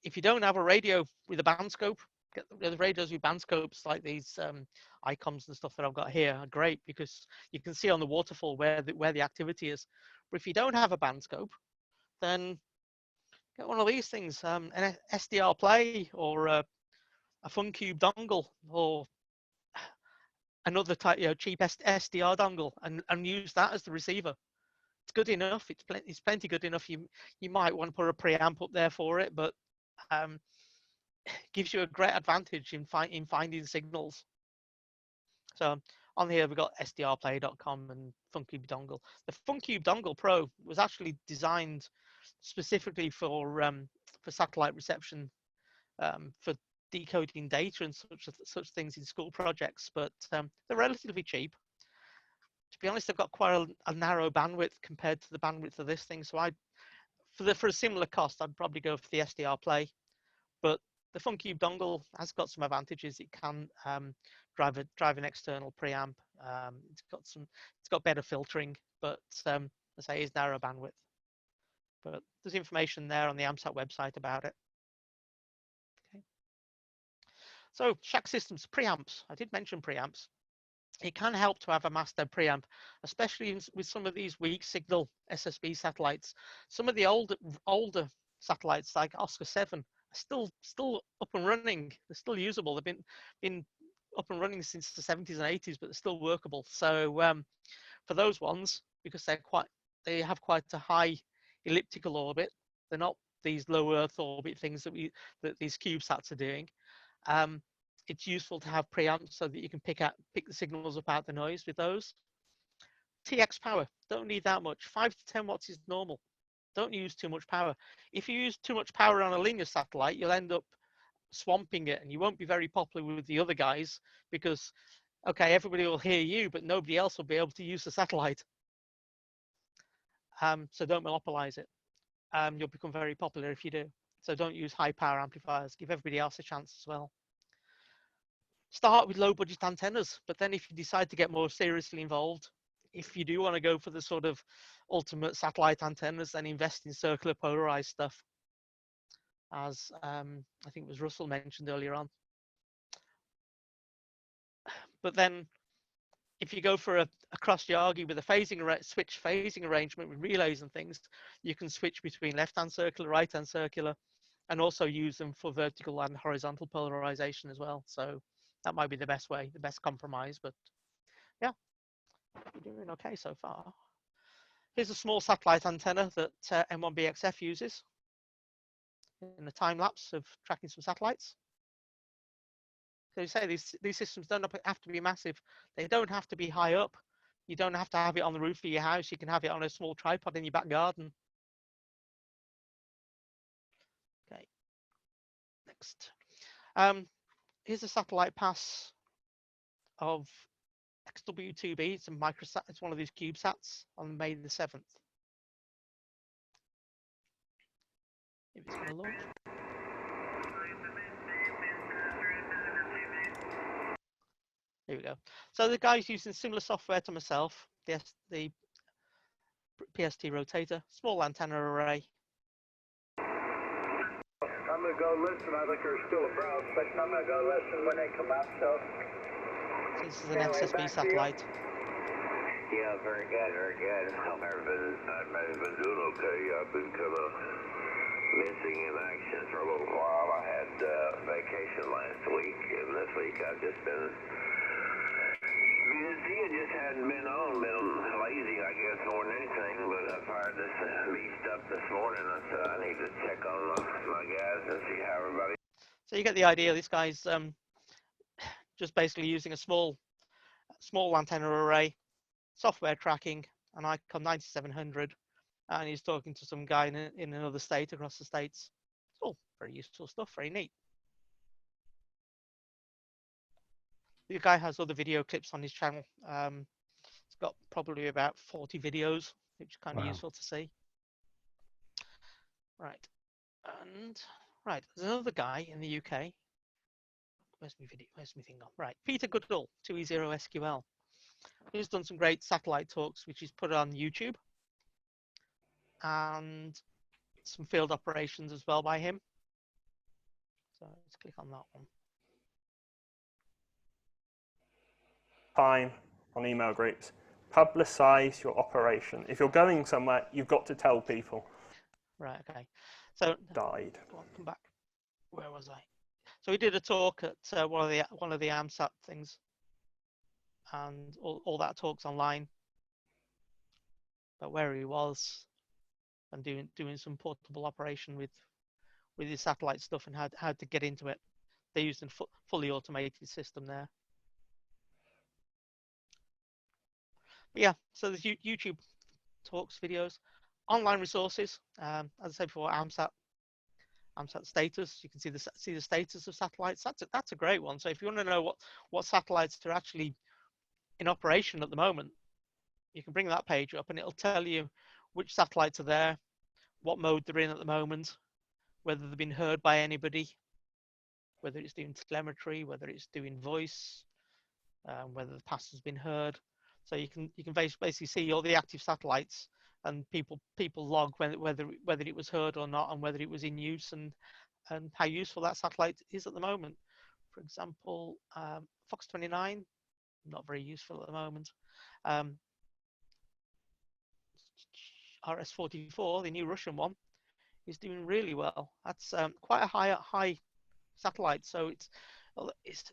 A: If you don't have a radio with a band scope, the radios with band scopes like these ICOMs and stuff that I've got here are great because you can see on the waterfall where the activity is. But if you don't have a band scope, then get one of these things, an SDR Play or a FunCube dongle or another type, cheap SDR dongle, and use that as the receiver. It's good enough. It's plenty good enough. You might want to put a preamp up there for it, but gives you a great advantage in finding signals. So on here we've got sdrplay.com and FunCube dongle. The FunCube dongle Pro was actually designed specifically for satellite reception, for decoding data and such things in school projects, but they're relatively cheap. To be honest, they've got quite a narrow bandwidth compared to the bandwidth of this thing. So for a similar cost, I'd probably go for the SDR Play. But the FunCube dongle has got some advantages. It can drive an external preamp. It's got better filtering, but as I say, it's narrow bandwidth. But there's information there on the AMSAT website about it. Okay. So shack systems, preamps. I did mention preamps. It can help to have a master preamp, especially with some of these weak signal SSB satellites. Some of the older satellites like Oscar 7 are still up and running. They're still usable. They've been up and running since the 70s and 80s, but they're still workable. So for those ones, because they have quite a high elliptical orbit, they're not these low Earth orbit things that these CubeSats are doing. it's useful to have preamps so that you can pick the signals up out the noise with those. TX power, don't need that much. 5 to 10 watts is normal. Don't use too much power. If you use too much power on a linear satellite, you'll end up swamping it, and you won't be very popular with the other guys because, okay, everybody will hear you, but nobody else will be able to use the satellite. So don't monopolize it. You'll become very popular if you do. So don't use high power amplifiers. Give everybody else a chance as well. Start with low budget antennas, but then if you decide to get more seriously involved, if you do want to go for the sort of ultimate satellite antennas, then invest in circular polarized stuff, as I think it was Russell mentioned earlier on. But then if you go for a cross-Yagi with a switch phasing arrangement with relays and things, you can switch between left-hand circular, right-hand circular, and also use them for vertical and horizontal polarization as well. So that might be the best way, the best compromise. But yeah, we're doing okay so far. Here's a small satellite antenna that M1BXF uses in a time lapse of tracking some satellites. So you say these systems don't have to be massive. They don't have to be high up. You don't have to have it on the roof of your house. You can have it on a small tripod in your back garden. Okay, next. Here's a satellite pass of XW2B. It's a microsat. It's one of these CubeSats on May the 7th. If it's going to launch. Here we go. So the guy's using similar software to myself. The PST rotator, small antenna array.
F: I'm going to go listen. I think there's still a browse, but I'm going to go listen when they come up. So
A: this is an SSV satellite.
F: Yeah, very good, very good. I've been doing okay. I've been kind of missing in action for a little while. I had vacation last week, and this week I've just been busy. I just hadn't been lazy, I guess, more than anything. But I fired this beast up this morning. I said I need to check on my guys and see how everybody.
A: So you get the idea. This guy's just basically using a small antenna array, software tracking, an Icon 9700, and he's talking to some guy in another state across the states. It's all very useful stuff, very neat. The guy has other video clips on his channel. It's got probably about 40 videos, which is kind of useful to see. Right, and right, there's another guy in the UK. Where's my video? Where's my thing on? Right, Peter Goodall, 2E0SQL. He's done some great satellite talks, which he's put on YouTube, and some field operations as well by him. So let's click on that one.
I: Time on email groups. Publicize your operation. If you're going somewhere, you've got to tell people.
A: Right, okay. So
I: died.
A: Go on, come back. Where was I? So we did a talk at one of the AMSAT things, and all that talk's online. But where he was, and doing some portable operation with his satellite stuff and how to get into it. They used a fully automated system there. But yeah, so there's YouTube talks, videos, online resources. As I said before, AMSAT status. You can see the status of satellites. That's a great one. So if you want to know what satellites are actually in operation at the moment, you can bring that page up and it'll tell you which satellites are there, what mode they're in at the moment, whether they've been heard by anybody, whether it's doing telemetry, whether it's doing voice, whether the pass has been heard. So you can basically see all the active satellites, and people log whether it was heard or not, and whether it was in use, and how useful that satellite is at the moment. For example, Fox 29, not very useful at the moment. RS-44, the new Russian one, is doing really well. That's quite a high satellite, so it's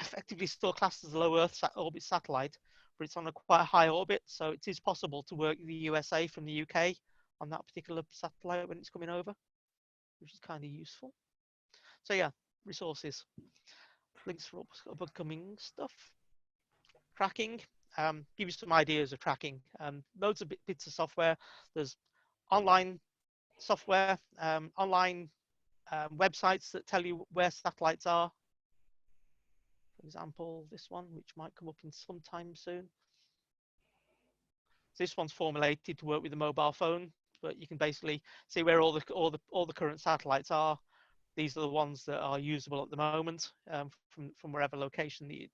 A: effectively still classed as a low Earth orbit satellite, but it's on a quite high orbit, so it is possible to work the USA from the UK on that particular satellite when it's coming over, which is kind of useful. So yeah, resources. links for upcoming stuff. Tracking, give you some ideas of tracking. Loads of bits of software. There's online software, online websites that tell you where satellites are. For example, this one, which might come up in some time soon. This one's formulated to work with the mobile phone, but you can basically see where all the current satellites are. These are the ones that are usable at the moment from wherever location that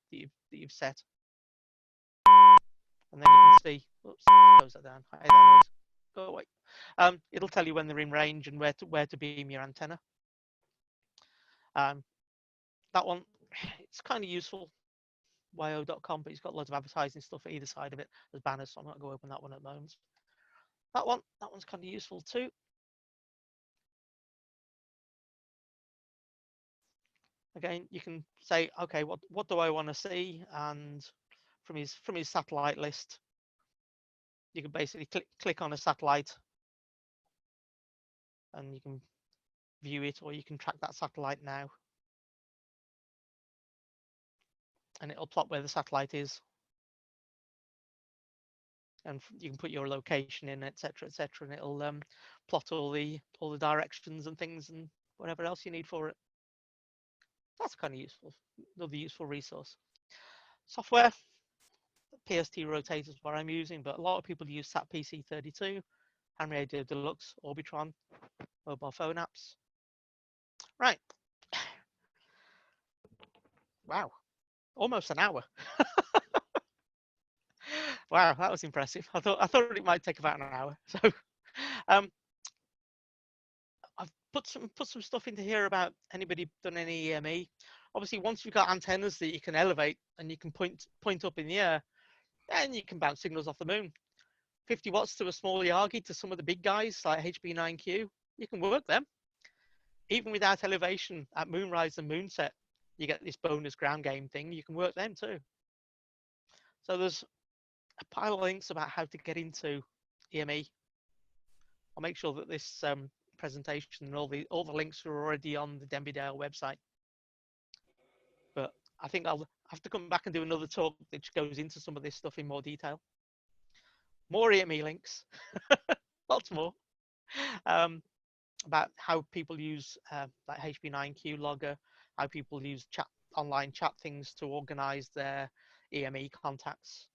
A: you've set. And then you can see, oops, close that down. I hate that noise. Go away. It'll tell you when they're in range and where to beam your antenna. That one, it's kind of useful. yo.com, but it's got loads of advertising stuff at either side of it as banners, so I'm not going to open that one at the moment. That one's kind of useful too. Again, you can say, okay, what do I want to see? And from his satellite list, you can basically click on a satellite and you can view it, or you can track that satellite now. And it'll plot where the satellite is. And you can put your location in, etc., and it'll plot all the directions and things and whatever else you need for it. That's kind of useful. Another useful resource. Software, PST Rotator is what I'm using, but a lot of people use SAT PC32, Ham Radio Deluxe, Orbitron, mobile phone apps. Right. Wow. Almost an hour. Wow, that was impressive. I thought it might take about an hour. So I've put some stuff into here about anybody done any EME. Obviously, once you've got antennas that you can elevate and you can point up in the air, then you can bounce signals off the moon. 50 watts to a small Yagi to some of the big guys like HB9Q, you can work them. Even without elevation at moonrise and moonset, you get this bonus ground game thing. You can work them too. So there's a pile of links about how to get into EME. I'll make sure that this presentation and all the links are already on the Denby Dale website. But I think I'll have to come back and do another talk which goes into some of this stuff in more detail. More EME links, lots more, about how people use like HB9Q logger, how people use online chat things to organize their EME contacts,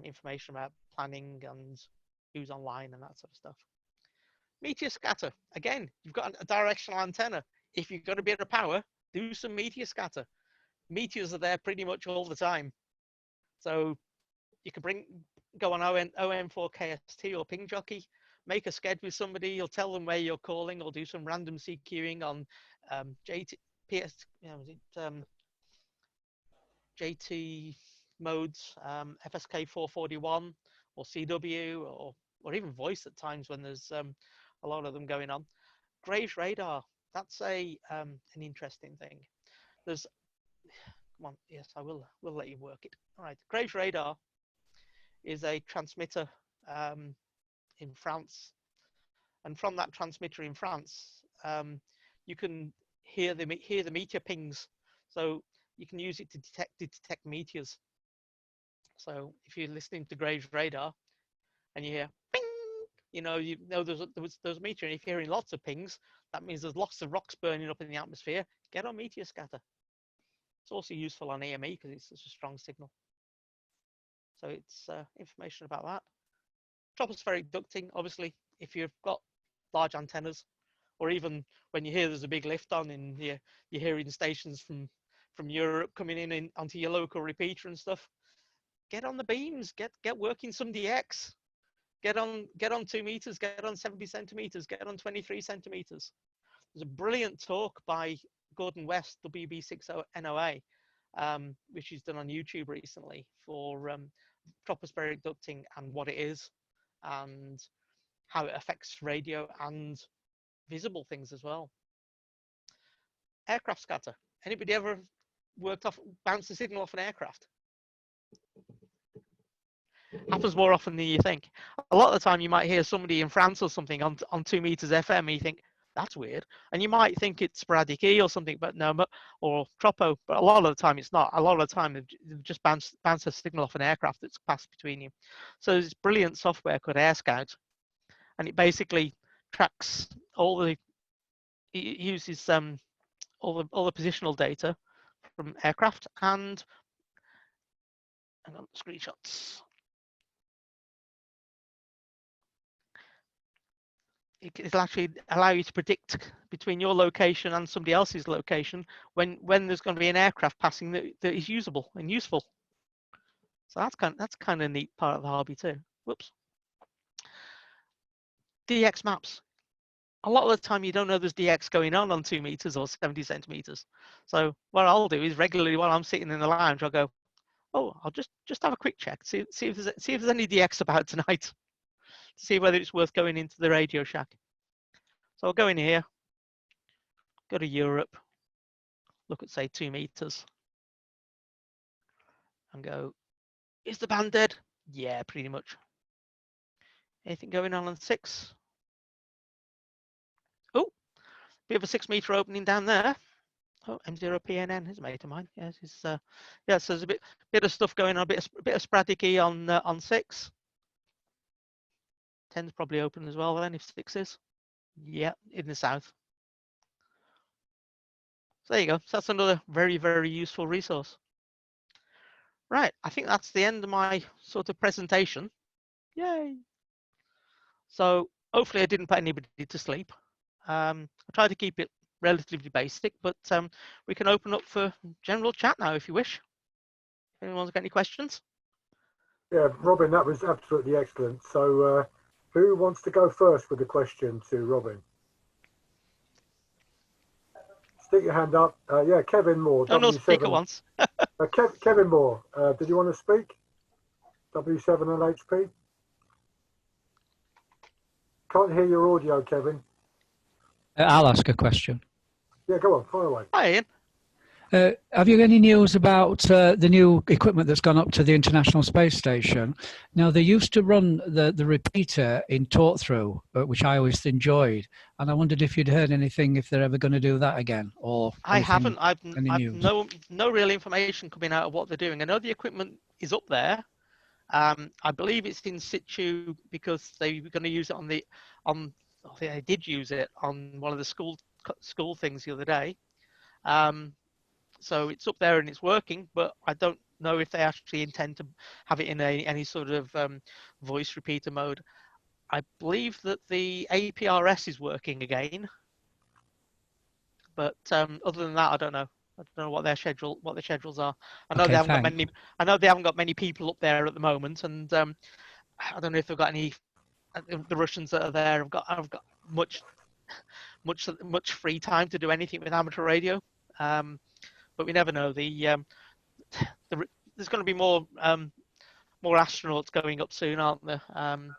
A: information about planning and who's online and that sort of stuff. Meteor scatter, again, you've got a directional antenna. If you've got a bit of power, do some meteor scatter. Meteors are there pretty much all the time. So you can go on OM4KST or Ping Jockey, make a sched with somebody, you'll tell them where you're calling, or do some random CQing on JT modes, FSK 441 or CW, or even voice at times when there's a lot of them going on. Graves radar, that's an interesting thing. There's, come on, yes, we'll let you work it. All right, Graves radar is a transmitter in France, and from that transmitter in France, you can hear the meteor pings. So you can use it to detect meteors. So if you're listening to Graves radar and you hear ping, there's a meteor, and if you're hearing lots of pings, that means there's lots of rocks burning up in the atmosphere. Get on meteor scatter. It's also useful on AME because it's such a strong signal. So it's information about that. Tropospheric ducting, obviously, if you've got large antennas, or even when you hear there's a big lift on and you're hearing stations from Europe coming in onto your local repeater and stuff, get on the beams, get working some DX, get on 2 meters, get on 70 centimeters, get on 23 centimeters. There's a brilliant talk by Gordon West, WB60NOA, which he's done on YouTube recently for tropospheric ducting and what it is and how it affects radio and visible things as well. Aircraft scatter. Anybody ever bounced a signal off an aircraft? Happens more often than you think. A lot of the time you might hear somebody in France or something on 2 meters FM and you think, that's weird. And you might think it's sporadic E or something, but no, or tropo, but a lot of the time it's not. A lot of the time they've just bounced a signal off an aircraft that's passed between you. So there's brilliant software called Air Scout, and it basically tracks all the, it uses all the positional data from aircraft and hang on, screenshots. It'll actually allow you to predict between your location and somebody else's location when there's going to be an aircraft passing that is usable and useful. So that's kind of a neat part of the hobby too. Whoops. DX maps. A lot of the time you don't know there's DX going on 2 meters or 70 centimeters. So what I'll do is regularly while I'm sitting in the lounge, I'll go, oh, I'll just have a quick check, see if there's any DX about tonight, to see whether it's worth going into the Radio Shack. So I'll go in here, go to Europe, look at say 2 meters, and go, is the band dead? Yeah, pretty much. Anything going on 6? Oh, we have a 6 meter opening down there. Oh, M0PNN is a mate of mine. Yes, it's yeah. So there's a bit of stuff going on, a bit of sporadic E on 6. 10's probably open as well then if 6 is. Yeah, in the south. So there you go. So that's another very, very useful resource. Right, I think that's the end of my sort of presentation. Yay! So hopefully I didn't put anybody to sleep. I tried to keep it relatively basic, but we can open up for general chat now if you wish. Anyone's got any questions?
B: Yeah, Robin, that was absolutely excellent. So who wants to go first with the question to Robin? Stick your hand up. Yeah, Kevin Moore.
A: No, speaker once.
B: Kevin Moore, did you want to speak? W7 and HP? Can't hear your audio, Kevin.
J: I'll ask a question.
B: Yeah, go on, fire away.
A: Hi, Ian.
J: Have you any news about the new equipment that's gone up to the International Space Station? Now, they used to run the repeater in talk-through, which I always enjoyed, and I wondered if you'd heard anything, if they're ever going to do that again, or
A: I haven't. I've
J: news?
A: no real information coming out of what they're doing. I know the equipment is up there. I believe it's in situ because they were going to use it they did use it on one of the school things the other day. So it's up there and it's working, but I don't know if they actually intend to have it in any sort of voice repeater mode. I believe that the APRS is working again, but other than that, I don't know. I don't know what their schedules are. I know they haven't got many. I know they haven't got many people up there at the moment, and I don't know if they've got any. The Russians that are there have got much free time to do anything with amateur radio. But we never know. There's going to be more astronauts going up soon, aren't there? When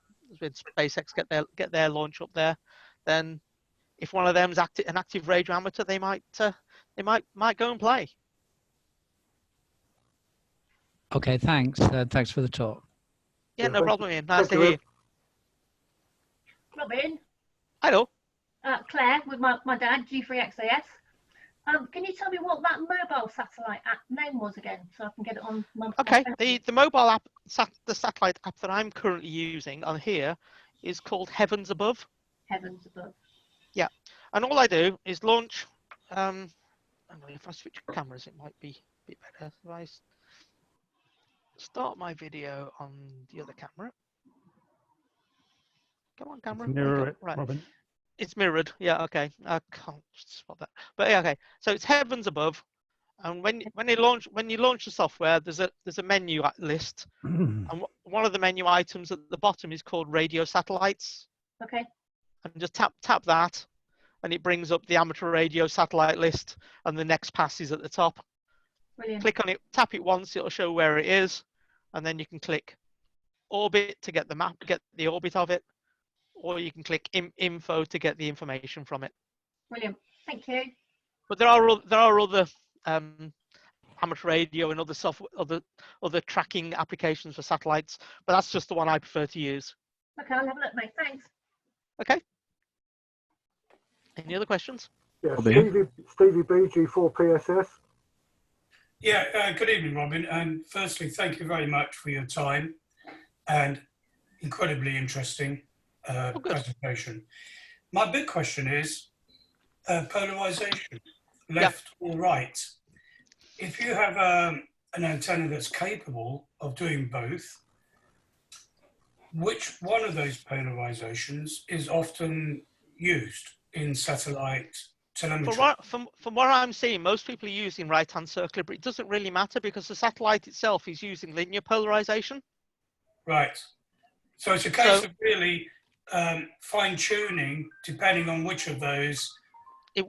A: SpaceX get their launch up there, then if one of them's an active radio amateur, they might go and play.
J: Okay, thanks. Thanks for the talk.
A: Yeah, no problem, Ian. Nice to hear you.
K: Robin.
A: Hello.
K: Claire, with my dad, G3XAS. Can you tell me what that mobile satellite app name was again, so I can get it on my
A: Okay, the mobile app, the satellite app that I'm currently using on here is called Heavens Above.
K: Heavens Above.
A: Yeah, and all I do is launch. If I switch cameras, it might be a bit better. If I start my video on the other camera. Come on, camera.
C: Mirror it,
A: right.
C: Robin.
A: It's mirrored. Yeah, okay. I can't spot that. But yeah, okay. So it's Heavens Above, and when you launch the software, there's a menu list, and one of the menu items at the bottom is called Radio Satellites.
K: Okay.
A: And just tap that, and it brings up the amateur radio satellite list, and the next pass is at the top.
K: Brilliant.
A: Click on it, tap it once, it'll show where it is, and then you can click Orbit to get the map, get the orbit of it. Or you can click info to get the information from it.
K: Brilliant, thank you.
A: But there are other amateur radio and other tracking applications for satellites, but that's just the one I prefer to use.
K: Okay, I'll have a look, mate. Thanks.
A: Okay. Any other questions?
B: Yeah, Stevie B, G4PSS.
L: Yeah, good evening, Robin. And firstly, thank you very much for your time and incredibly interesting presentation. My big question is polarization, left or right. If you have an antenna that's capable of doing both, which one of those polarizations is often used in satellite telemetry?
A: From what I'm seeing, most people are using right-hand circular, but it doesn't really matter because the satellite itself is using linear polarization.
L: Right. So it's a case of really fine-tuning depending on which of those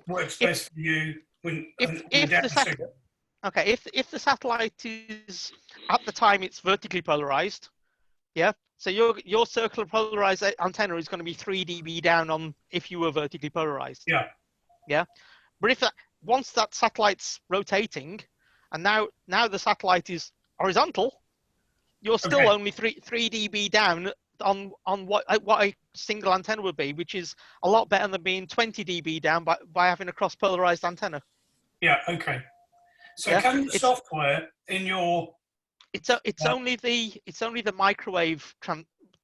L: works best for you
A: if the satellite is at the time it's vertically polarized, yeah. So your circular polarized antenna is going to be 3 dB down on if you were vertically polarized.
L: Yeah.
A: Yeah. But if once that satellite's rotating, and now the satellite is horizontal, you're still only 3 dB down on what a single antenna would be, which is a lot better than being 20 dB down by having a cross polarized antenna.
L: Yeah. Okay. So can the software in your
A: it's only the microwave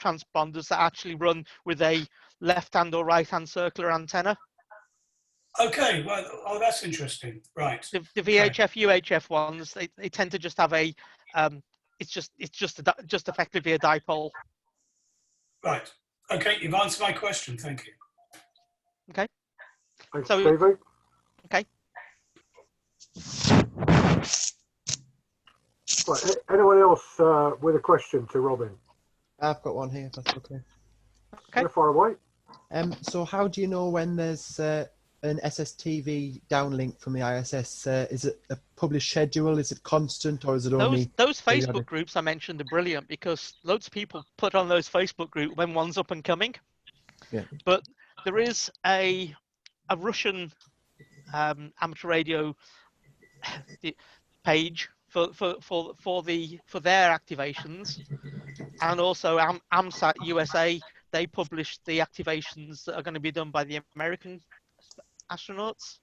A: transponders that actually run with a left-hand or right-hand circular antenna.
L: Okay, well, that's interesting. Right.
A: The VHF, UHF ones, they tend to just have a it's just effectively a dipole.
L: Right. Okay, you've answered my question. Thank you.
A: Okay.
B: Thanks,
A: so
B: Stevie.
A: Okay.
B: Right, anyone else with a question to Robin?
M: I've got one here, if that's okay.
A: Okay.
B: Far away.
M: So how do you know when there's an SSTV downlink from the ISS? Is it a published schedule? Is it constant, or is it only
A: those Facebook groups I mentioned are brilliant because loads of people put on those Facebook groups when one's up and coming.
M: Yeah.
A: But there is a Russian amateur radio page for their activations, and also AMSAT USA. They publish the activations that are going to be done by the American astronauts.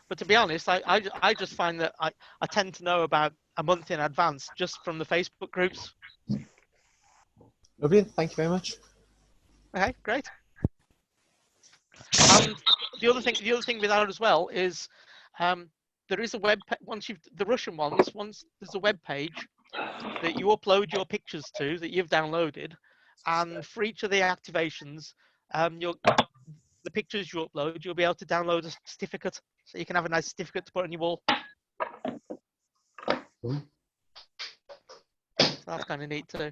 A: But to be honest, I just find that I tend to know about a month in advance just from the Facebook groups.
M: Lovely, thank you very much.
A: Okay, great. And the other thing with that as well is there is a web the Russian ones. Once there's a web page that you upload your pictures to that you've downloaded, and for each of the activations, the pictures you upload, you'll be able to download a certificate, so you can have a nice certificate to put on your wall.
M: Cool.
A: So that's kind of neat too.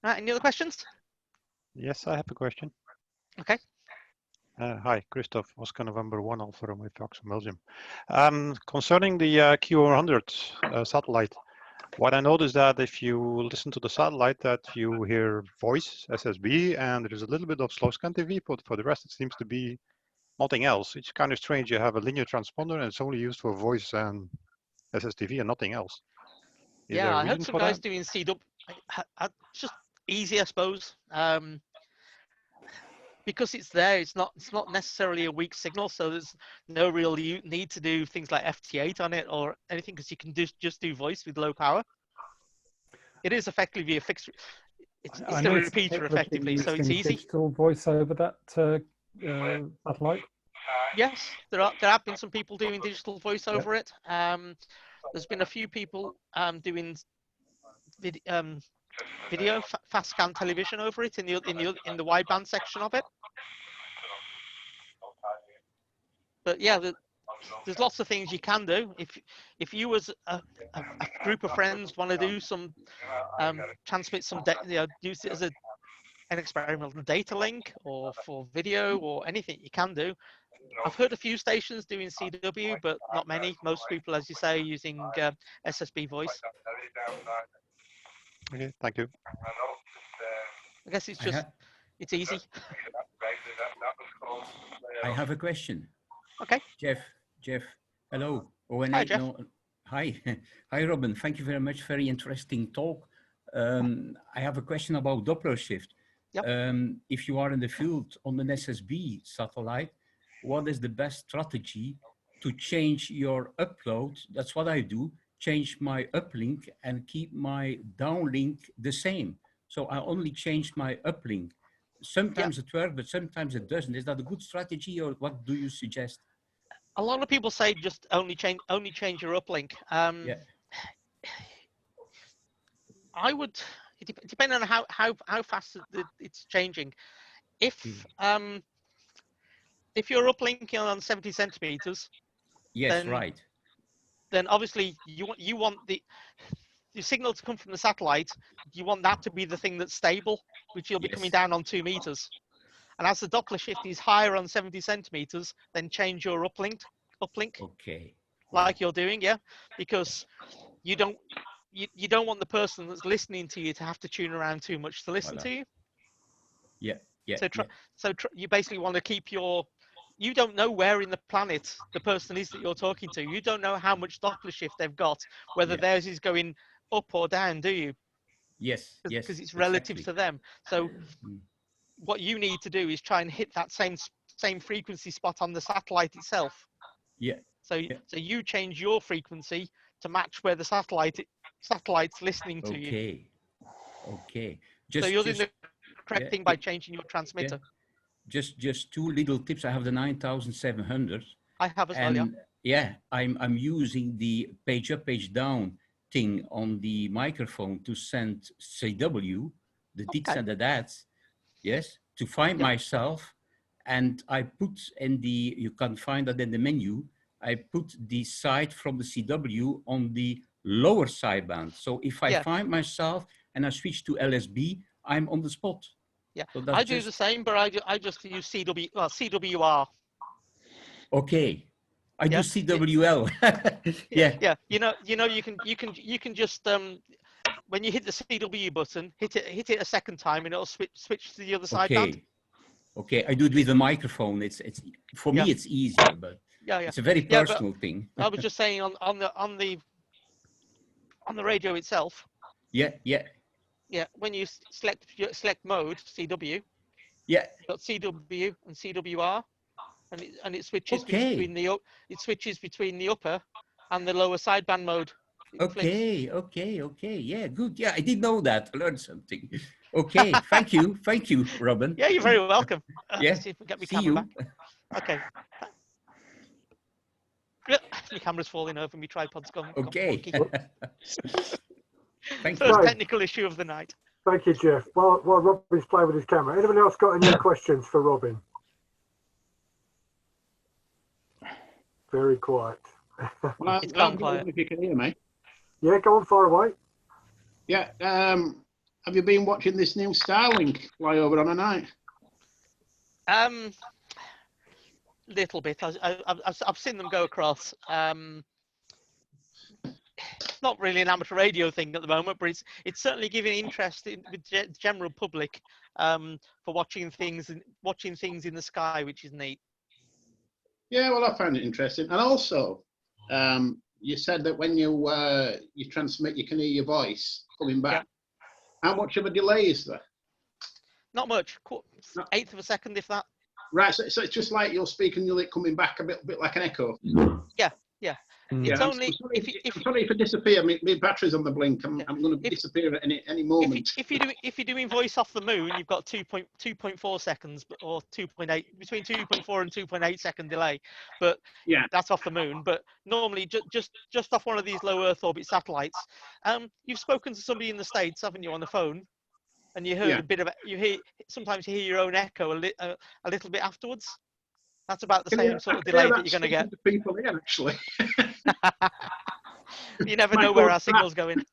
A: Right, any other questions?
N: Yes, I have a question.
A: Okay.
N: Hi, Christoph, Oscar November 1 Alfa Romeo Fox from Belgium. Concerning the Q100 satellite, what I noticed that if you listen to the satellite, that you hear voice, SSB, and there is a little bit of slow scan TV, but for the rest it seems to be nothing else. It's kind of strange. You have a linear transponder and it's only used for voice and SSTV and nothing else.
A: Yeah, I heard some guys doing CW. Just easy, I suppose. Because it's there, it's not necessarily a weak signal, so there's no real need to do things like FT8 on it or anything, because you can just do voice with low power. It is effectively a fixed. It's the repeater effectively, so it's easy.
C: Digital voice over that satellite.
A: Yes, there have been some people doing digital voice over it. There's been a few people doing video fast scan television over it in the wideband section of it. But yeah, there's lots of things you can do. If you as a group of friends want to do some transmit some use it as an experimental data link or for video or anything, you can do. I've heard a few stations doing CW, but not many. Most people, as you say, are using SSB voice.
N: Okay, thank you.
A: I guess it's just it's easy.
O: I have a question.
A: Okay.
O: Jeff, hello.
A: Hi, Jeff.
O: Hi. Hi, Robin. Thank you very much. Very interesting talk. I have a question about Doppler shift.
A: Yep.
O: If you are in the field on an SSB satellite, what is the best strategy to change your upload? That's what I do, change my uplink and keep my downlink the same. So I only change my uplink. Sometimes it works, but sometimes it doesn't. Is that a good strategy, or what do you suggest?
A: A lot of people say just only change your uplink.
O: Yeah.
A: I would, depending on how fast it's changing. If you're uplinking on 70 centimeters,
O: yes, right.
A: Then obviously you want the signal to come from the satellite. You want that to be the thing that's stable, which you'll be coming down on 2 meters. And as the Doppler shift is higher on 70 centimeters, then change your uplink.
O: Okay.
A: Like you're doing, yeah, because you don't want the person that's listening to you to have to tune around too much to listen to you.
O: Yeah, yeah.
A: So you basically want to keep your. You don't know where in the planet the person is that you're talking to. You don't know how much Doppler shift they've got, whether theirs is going up or down, do you?
O: Yes, yes.
A: Because it's relative to them. So what you need to do is try and hit that same frequency spot on the satellite itself.
O: Yeah.
A: So you change your frequency to match where the satellite's listening to you.
O: Okay.
A: So you're doing the correct thing by changing your transmitter.
O: Just two little tips. I have the 9700.
A: I have as well, yeah.
O: Yeah, I'm using the page up, page down thing on the microphone to send CW, the dits and the dats, yes, to find myself. And I put in the, you can find that in the menu, I put the side from the CW on the lower sideband. So if I find myself and I switch to LSB, I'm on the spot.
A: Yeah,
O: so
A: I do the same, but I just use CWR.
O: Okay, I do CWL.
A: Yeah. You know, you can just when you hit the CW button, hit it a second time, and it'll switch to the other sideband.
O: Okay, I do it with the microphone. It's for me it's easier, but it's a very personal thing.
A: I was just saying on the radio itself.
O: Yeah.
A: Yeah, when you select mode CW.
O: Yeah.
A: You've got CW and CWR, and it switches between the upper and the lower sideband mode.
O: Okay. Yeah, good. Yeah, I didn't know that. I learned something. Okay, thank you, Robin.
A: Yeah, you're very welcome.
O: Yeah.
A: See if we get my
O: See
A: camera
O: you.
A: back. Okay. Yeah, my camera's falling over. My tripod's gone.
O: Okay. Thank
A: First
O: you.
A: technical issue of the night.
B: Thank you, Jeff. While Robin's playing with his camera, anyone else got any questions for Robin? Very quiet.
P: Well,
A: It's gone quiet.
P: if you can hear me.
B: Yeah, go on, far away.
P: Yeah. Have you been watching this new Starlink flyover on a night?
A: Little bit. I've seen them go across. Not really an amateur radio thing at the moment, but it's certainly giving interest with the general public for watching things in the sky, which is neat.
P: Yeah, well, I found it interesting, and also you said that when you transmit, you can hear your voice coming back. How much of a delay is there?
A: Not much, eighth of a second, if that.
P: Right, so it's just like you're speaking, you're coming back a bit like an echo.
A: Yeah. It's only
P: sorry if I disappear. My battery's on the blink. I'm going to disappear at any moment.
A: If you're doing voice off the moon, you've got 2.4 seconds or 2.8 between 2.4 and 2.8 second delay, but that's off the moon. But normally just off one of these low Earth orbit satellites, you've spoken to somebody in the States, haven't you, on the phone, and you heard a bit of sometimes you hear your own echo a little bit afterwards. That's about the same sort of delay that you're going to get.
P: People here, actually.
A: You never know where our signal's going.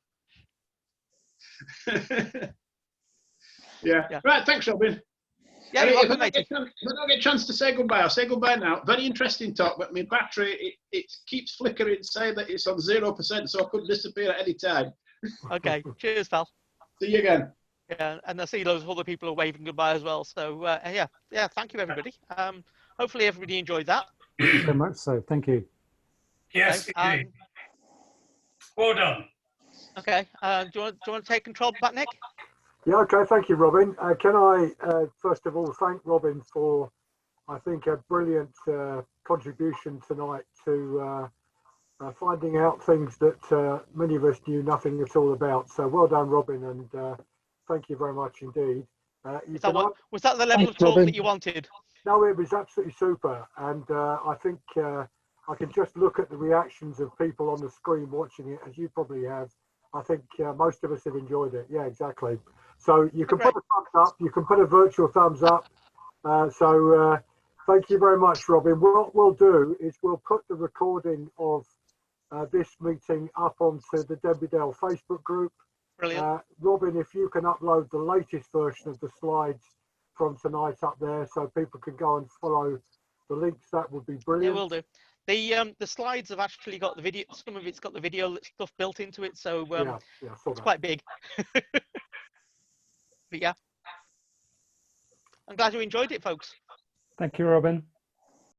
P: Yeah. Right, thanks, Robin.
A: Yeah,
P: if I don't get a chance to say goodbye, I'll say goodbye now. Very interesting talk, but my battery, it keeps flickering, saying that it's on 0%, so I could disappear at any time.
A: Okay, cheers, pal.
P: See you again.
A: Yeah, and I see loads of other people are waving goodbye as well. So, yeah, thank you, everybody. Hopefully everybody enjoyed that.
C: Very much so. Thank you.
L: Yes, indeed. Well done.
A: Okay. Do you want to take control back, Nick?
B: Yeah, okay, thank you, Robin. Can I, first of all, thank Robin for, I think, a brilliant contribution tonight to finding out things that many of us knew nothing at all about. So well done, Robin, and thank you very much indeed.
A: Was that the level of talk that you wanted?
B: No, it was absolutely super, and I think I can just look at the reactions of people on the screen watching it, as you probably have. I think most of us have enjoyed it. Yeah, exactly. So you can put a thumbs up, you can put a virtual thumbs up. So thank you very much, Robin. What we'll do is we'll put the recording of this meeting up onto the Debbie Dale Facebook group.
A: Brilliant.
B: Robin, if you can upload the latest version of the slides from tonight up there so people can go and follow the links, that would be brilliant.
A: Yeah, will do. The slides have actually got the video, some of it's got the video stuff built into it, so it's quite big. But yeah, I'm glad you enjoyed it, folks.
C: Thank you, Robin.